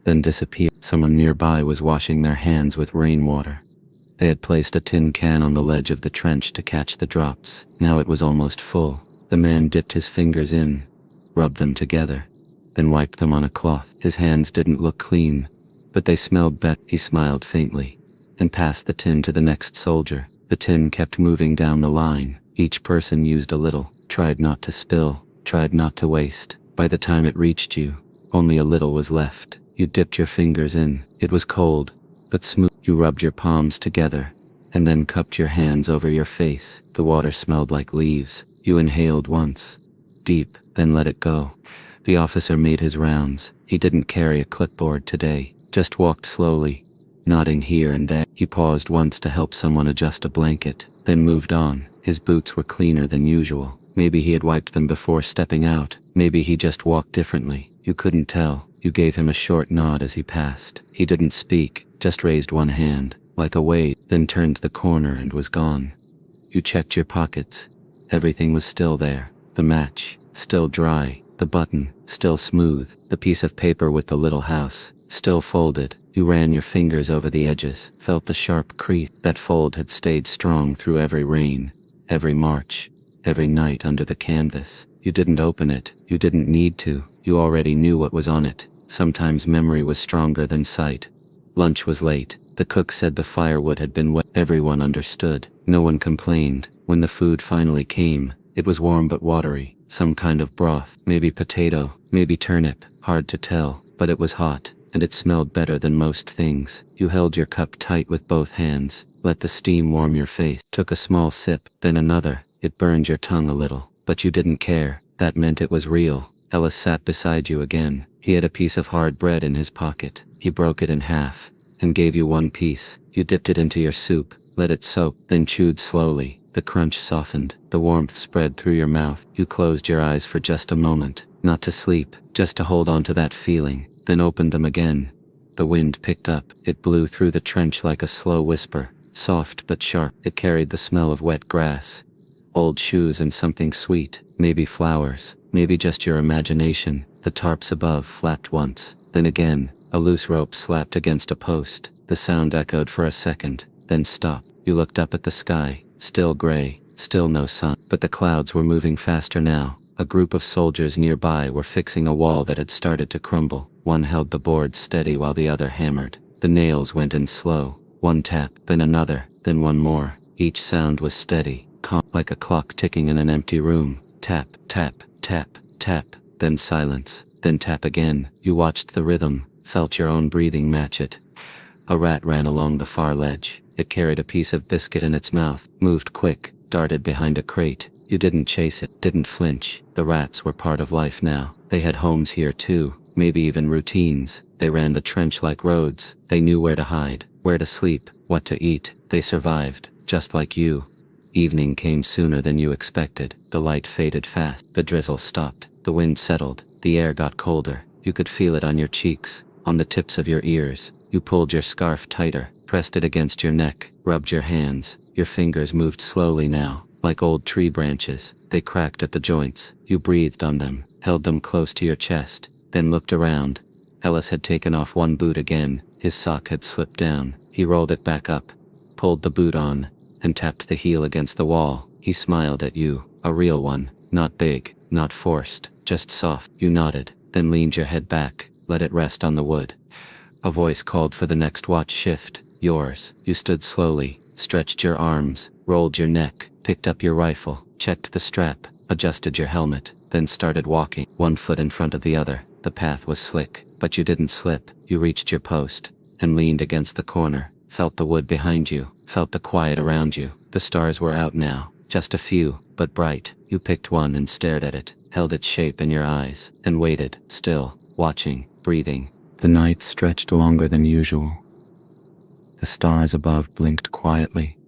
then disappeared. Someone nearby was washing their hands with rainwater. They had placed a tin can on the ledge of the trench to catch the drops. Now it was almost full. The man dipped his fingers in, rubbed them together, then wiped them on a cloth. His hands didn't look clean, but they smelled better. He smiled faintly, and passed the tin to the next soldier. The tin kept moving down the line. Each person used a little, tried not to spill, tried not to waste. By the time it reached you, only a little was left. You dipped your fingers in. It was cold, but smooth. You rubbed your palms together, and then cupped your hands over your face. The water smelled like leaves. You inhaled once, deep, then let it go. The officer made his rounds. He didn't carry a clipboard today, just walked slowly, nodding here and there. He paused once to help someone adjust a blanket, then moved on. His boots were cleaner than usual. Maybe he had wiped them before stepping out. Maybe he just walked differently. You couldn't tell. You gave him a short nod as he passed. He didn't speak, just raised one hand, like a wave, then turned the corner and was gone. You checked your pockets. Everything was still there. The match, still dry. The button, still smooth. The piece of paper with the little house, still folded. You ran your fingers over the edges, felt the sharp crease. That fold had stayed strong through every rain, every march, every night under the canvas. You didn't open it. You didn't need to. You already knew what was on it. Sometimes memory was stronger than sight. Lunch was late. The cook said the firewood had been wet. Everyone understood. No one complained. When the food finally came, it was warm but watery. Some kind of broth. Maybe potato. Maybe turnip. Hard to tell. But it was hot, and it smelled better than most things. You held your cup tight with both hands. Let the steam warm your face. Took a small sip, then another. It burned your tongue a little, but you didn't care. That meant it was real. Ellis sat beside you again. He had a piece of hard bread in his pocket. He broke it in half and gave you one piece. You dipped it into your soup, let it soak, then chewed slowly. The crunch softened, the warmth spread through your mouth. You closed your eyes for just a moment, not to sleep, just to hold on to that feeling, then opened them again. The wind picked up. It blew through the trench like a slow whisper, soft but sharp. It carried the smell of wet grass, old shoes, and something sweet, maybe flowers, maybe just your imagination. The tarps above flapped once, then again. A loose rope slapped against a post. The sound echoed for a second, then stopped. You looked up at the sky, still gray, still no sun, but the clouds were moving faster now. A group of soldiers nearby were fixing a wall that had started to crumble. One held the boards steady while the other hammered. The nails went in slow. One tap, then another, then one more. Each sound was steady, calm, like a clock ticking in an empty room. Tap, tap, tap, tap, then silence, then tap again. You watched the rhythm, felt your own breathing match it. A rat ran along the far ledge. It carried a piece of biscuit in its mouth, moved quick, darted behind a crate. You didn't chase it, didn't flinch. The rats were part of life now. They had homes here too, maybe even routines. They ran the trench like roads. They knew where to hide, where to sleep, what to eat. They survived, just like you. Evening came sooner than you expected. The light faded fast. The drizzle stopped. The wind settled. The air got colder. You could feel it on your cheeks, on the tips of your ears. You pulled your scarf tighter, pressed it against your neck, rubbed your hands. Your fingers moved slowly now, like old tree branches. They cracked at the joints. You breathed on them, held them close to your chest, then looked around. Ellis had taken off one boot again. His sock had slipped down. He rolled it back up, pulled the boot on, and tapped the heel against the wall. He smiled at you, a real one, not big, not forced, just soft. You nodded, then leaned your head back, let it rest on the wood. A voice called for the next watch shift, yours. You stood slowly, stretched your arms, rolled your neck, picked up your rifle, checked the strap, adjusted your helmet, then started walking, one foot in front of the other. The path was slick, but you didn't slip. You reached your post and leaned against the corner, felt the wood behind you, felt the quiet around you. The stars were out now, just a few, but bright. You picked one and stared at it, held its shape in your eyes, and waited, still, watching, breathing. The night stretched longer than usual. The stars above blinked quietly,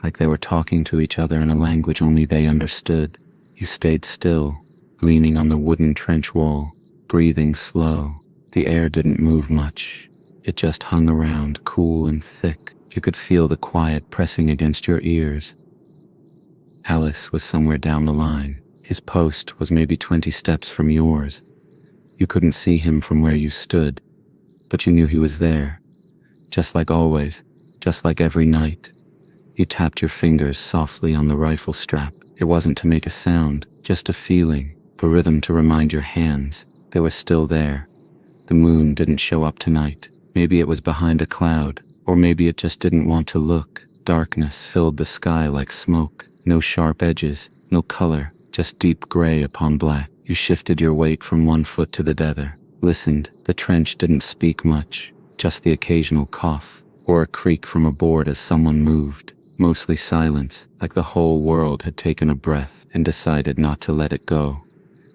like they were talking to each other in a language only they understood. You stayed still, leaning on the wooden trench wall, breathing slow. The air didn't move much. It just hung around, cool and thick. You could feel the quiet pressing against your ears. Alice was somewhere down the line. His post was maybe 20 steps from yours. You couldn't see him from where you stood, but you knew he was there. Just like always, just like every night. You tapped your fingers softly on the rifle strap. It wasn't to make a sound, just a feeling, a rhythm to remind your hands they were still there. The moon didn't show up tonight. Maybe it was behind a cloud, or maybe it just didn't want to look. Darkness filled the sky like smoke. No sharp edges, no color, just deep gray upon black. You shifted your weight from one foot to the other, listened. The trench didn't speak much, just the occasional cough, or a creak from a board as someone moved. Mostly silence, like the whole world had taken a breath and decided not to let it go.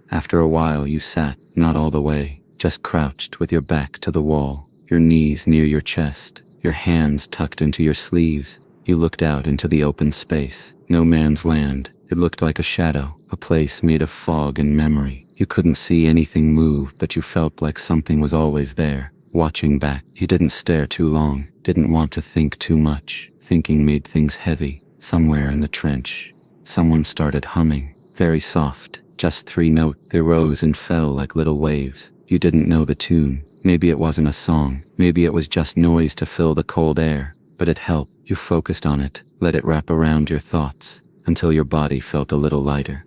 After a while you sat, not all the way, just crouched with your back to the wall, your knees near your chest, your hands tucked into your sleeves. You looked out into the open space. No man's land. It looked like a shadow, a place made of fog and memory. You couldn't see anything move, but you felt like something was always there, watching back. You didn't stare too long, didn't want to think too much. Thinking made things heavy. Somewhere in the trench, someone started humming, very soft, just 3 notes. They rose and fell like little waves. You didn't know the tune. Maybe it wasn't a song. Maybe it was just noise to fill the cold air, but it helped. You focused on it, let it wrap around your thoughts, until your body felt a little lighter.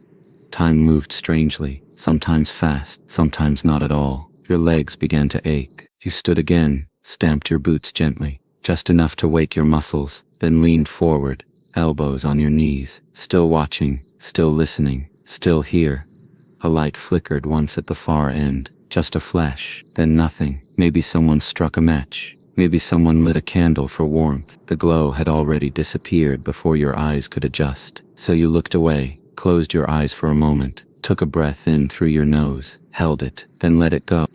Time moved strangely, sometimes fast, sometimes not at all. Your legs began to ache. You stood again, stamped your boots gently, just enough to wake your muscles, then leaned forward, elbows on your knees, still watching, still listening, still here. A light flickered once at the far end, just a flash, then nothing. Maybe someone struck a match. Maybe someone lit a candle for warmth. The glow had already disappeared before your eyes could adjust. So you looked away, closed your eyes for a moment, took a breath in through your nose, held it, then let it go.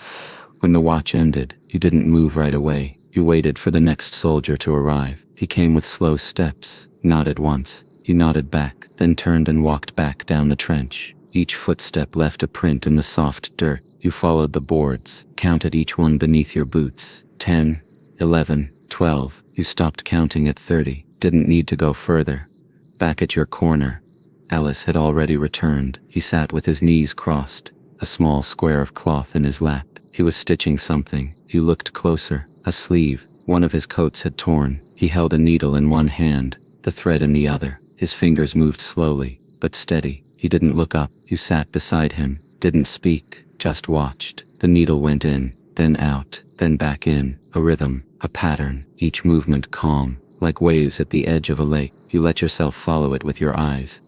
When the watch ended, you didn't move right away. You waited for the next soldier to arrive. He came with slow steps, nodded once. You nodded back, then turned and walked back down the trench. Each footstep left a print in the soft dirt. You followed the boards, counted each one beneath your boots. 10, 11, 12. You stopped counting at 30. Didn't need to go further. Back at your corner, Ellis had already returned. He sat with his knees crossed, a small square of cloth in his lap. He was stitching something. You looked closer. A sleeve. One of his coats had torn. He held a needle in one hand, the thread in the other. His fingers moved slowly, but steady. He didn't look up. You sat beside him, didn't speak, just watched. The needle went in, then out, then back in. A rhythm, a pattern, each movement calm, like waves at the edge of a lake. You let yourself follow it with your eyes.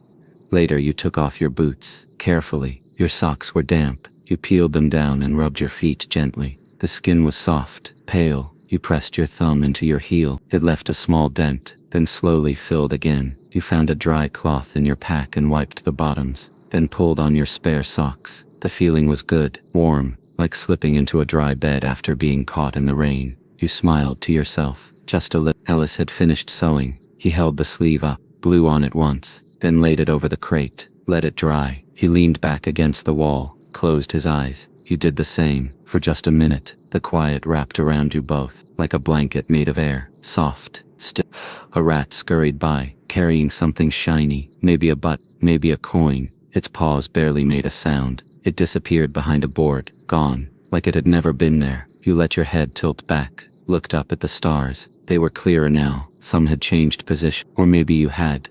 Later you took off your boots, carefully. Your socks were damp. You peeled them down and rubbed your feet gently. The skin was soft, pale. You pressed your thumb into your heel. It left a small dent, then slowly filled again. You found a dry cloth in your pack and wiped the bottoms, then pulled on your spare socks. The feeling was good, warm, like slipping into a dry bed after being caught in the rain. You smiled to yourself, just a little. Ellis had finished sewing. He held the sleeve up, blew on it once, then laid it over the crate, let it dry. He leaned back against the wall, closed his eyes. You did the same. For just a minute, the quiet wrapped around you both, like a blanket made of air, soft, still. A rat scurried by, carrying something shiny, maybe a butt, maybe a coin. Its paws barely made a sound. It disappeared behind a board, gone, like it had never been there. You let your head tilt back, looked up at the stars. They were clearer now. Some had changed position, or maybe you had.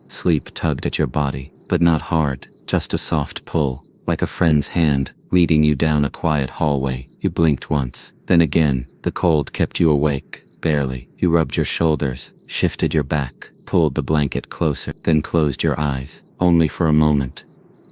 Sleep tugged at your body, but not hard, just a soft pull, like a friend's hand, leading you down a quiet hallway. You blinked once, then again. The cold kept you awake, barely. You rubbed your shoulders, shifted your back, pulled the blanket closer, then closed your eyes, only for a moment.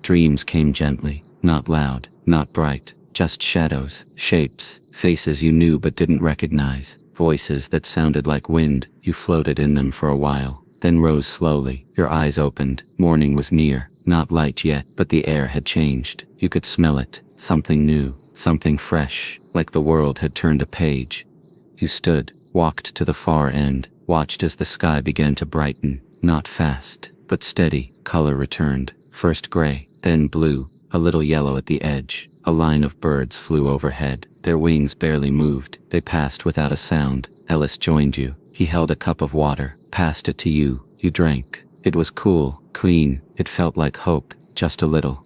Dreams came gently, not loud, not bright, just shadows, shapes, faces you knew but didn't recognize, voices that sounded like wind. You floated in them for a while, then rose slowly. Your eyes opened. Morning was near, not light yet, but the air had changed. You could smell it, something new, something fresh, like the world had turned a page. You stood, walked to the far end, watched as the sky began to brighten, not fast, but steady. Color returned, first gray, then blue, a little yellow at the edge. A line of birds flew overhead. Their wings barely moved. They passed without a sound. Ellis joined you. He held a cup of water, passed it to you. You drank. It was cool, clean. It felt like hope, just a little.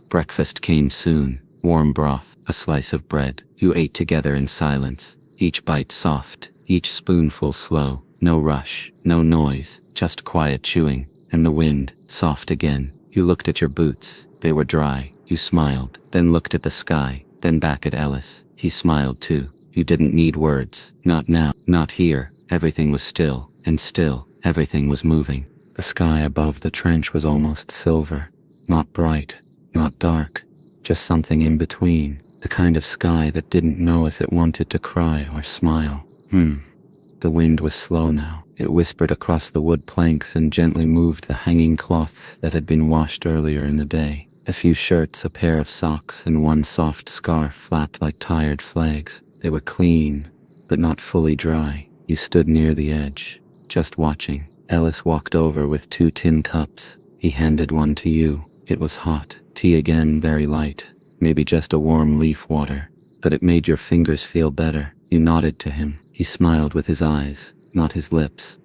Breakfast came soon. Warm broth, a slice of bread. You ate together in silence, each bite soft, each spoonful slow. No rush, no noise, just quiet chewing. And the wind, soft again. You looked at your boots. They were dry. You smiled, then looked at the sky, then back at Ellis. He smiled too. You didn't need words. Not now, not here. Everything was still, and still, everything was moving. The sky above the trench was almost silver. Not bright, not dark, just something in between. The kind of sky that didn't know if it wanted to cry or smile. The wind was slow now. It whispered across the wood planks and gently moved the hanging cloths that had been washed earlier in the day. A few shirts, a pair of socks, and one soft scarf flapped like tired flags. They were clean, but not fully dry. You stood near the edge, just watching. Ellis walked over with 2 tin cups. He handed one to you. It was hot. Tea again, very light. Maybe just a warm leaf water. But it made your fingers feel better. You nodded to him. He smiled with his eyes, not his lips.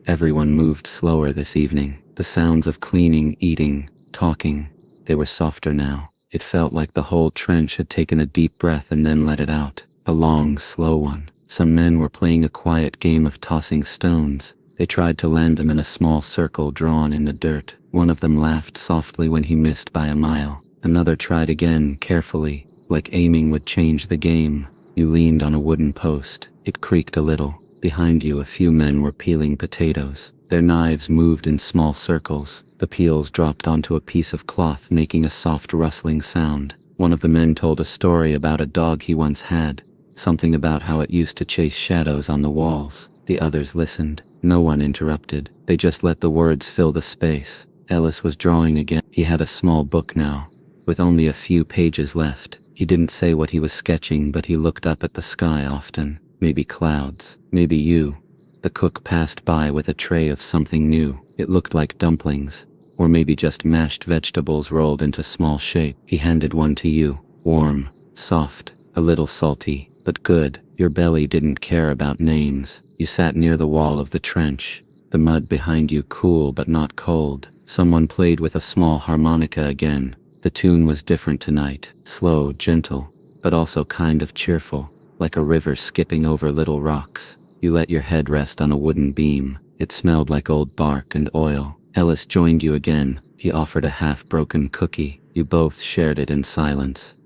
Everyone moved slower this evening. The sounds of cleaning, eating, talking, they were softer now. It felt like the whole trench had taken a deep breath and then let it out. A long, slow one. Some men were playing a quiet game of tossing stones. They tried to land them in a small circle drawn in the dirt. One of them laughed softly when he missed by a mile. Another tried again, carefully, like aiming would change the game. You leaned on a wooden post. It creaked a little. Behind you, a few men were peeling potatoes. Their knives moved in small circles. The peels dropped onto a piece of cloth, making a soft rustling sound. One of the men told a story about a dog he once had, something about how it used to chase shadows on the walls. The others listened. No one interrupted. They just let the words fill the space. Ellis was drawing again. He had a small book now, with only a few pages left. He didn't say what he was sketching, but he looked up at the sky often. Maybe clouds, maybe you. The cook passed by with a tray of something new. It looked like dumplings, or maybe just mashed vegetables rolled into small shape. He handed one to you, warm, soft, a little salty, but good. Your belly didn't care about names. You sat near the wall of the trench, the mud behind you cool but not cold. Someone played with a small harmonica again. The tune was different tonight, slow, gentle, but also kind of cheerful, like a river skipping over little rocks. You let your head rest on a wooden beam. It smelled like old bark and oil. Ellis joined you again. He offered a half-broken cookie. You both shared it in silence.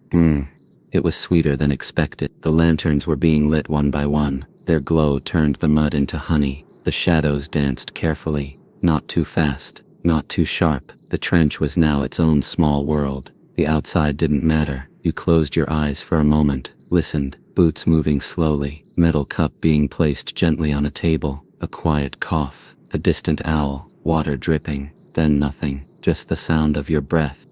It was sweeter than expected. The lanterns were being lit one by one. Their glow turned the mud into honey. The shadows danced carefully, not too fast, not too sharp. The trench was now its own small world. The outside didn't matter. You closed your eyes for a moment, listened, boots moving slowly, metal cup being placed gently on a table, a quiet cough, a distant owl, water dripping, then nothing, just the sound of your breath.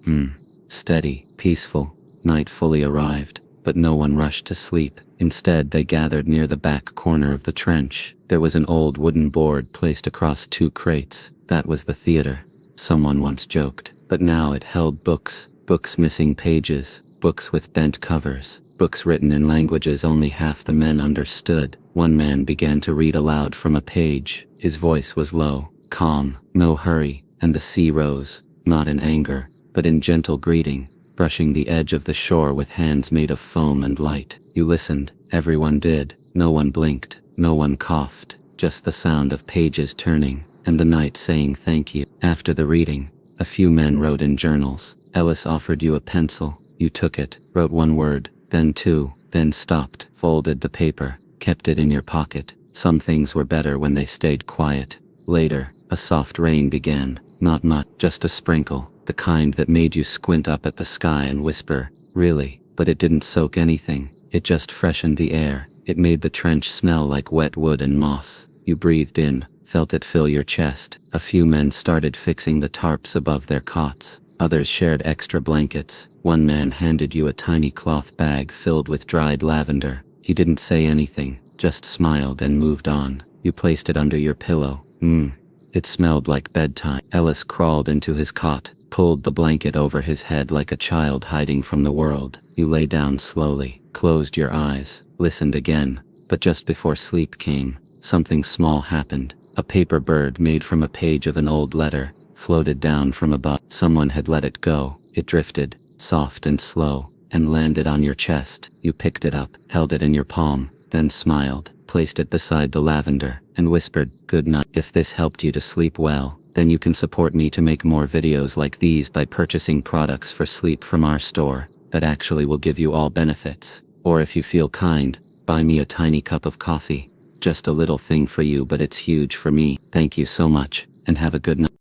Steady, peaceful. Night fully arrived, but no one rushed to sleep. Instead, they gathered near the back corner of the trench. There was an old wooden board placed across two crates. That was the theater, someone once joked. But now it held books, books missing pages, books with bent covers, books written in languages only half the men understood. One man began to read aloud from a page. His voice was low, calm, no hurry, and the sea rose, not in anger, but in gentle greeting, brushing the edge of the shore with hands made of foam and light. You listened, everyone did. No one blinked, no one coughed, just the sound of pages turning, and the night saying thank you. After the reading, a few men wrote in journals. Ellis offered you a pencil. You took it, wrote one word, then two, then stopped, folded the paper, kept it in your pocket. Some things were better when they stayed quiet. Later, a soft rain began. Not much, just a sprinkle, the kind that made you squint up at the sky and whisper, really, but it didn't soak anything. It just freshened the air. It made the trench smell like wet wood and moss. You breathed in, felt it fill your chest. A few men started fixing the tarps above their cots. Others shared extra blankets. One man handed you a tiny cloth bag filled with dried lavender. He didn't say anything, just smiled and moved on. You placed it under your pillow. It smelled like bedtime. Ellis crawled into his cot, pulled the blanket over his head like a child hiding from the world. You lay down slowly, closed your eyes, listened again, but just before sleep came, something small happened. A paper bird made from a page of an old letter floated down from above. Someone had let it go. It drifted, soft and slow, and landed on your chest. You picked it up, held it in your palm, then smiled, placed it beside the lavender, and whispered, "Good night." If this helped you to sleep well, then you can support me to make more videos like these by purchasing products for sleep from our store that actually will give you all benefits. Or if you feel kind, buy me a tiny cup of coffee. Just a little thing for you, but it's huge for me. Thank you so much, and have a good night.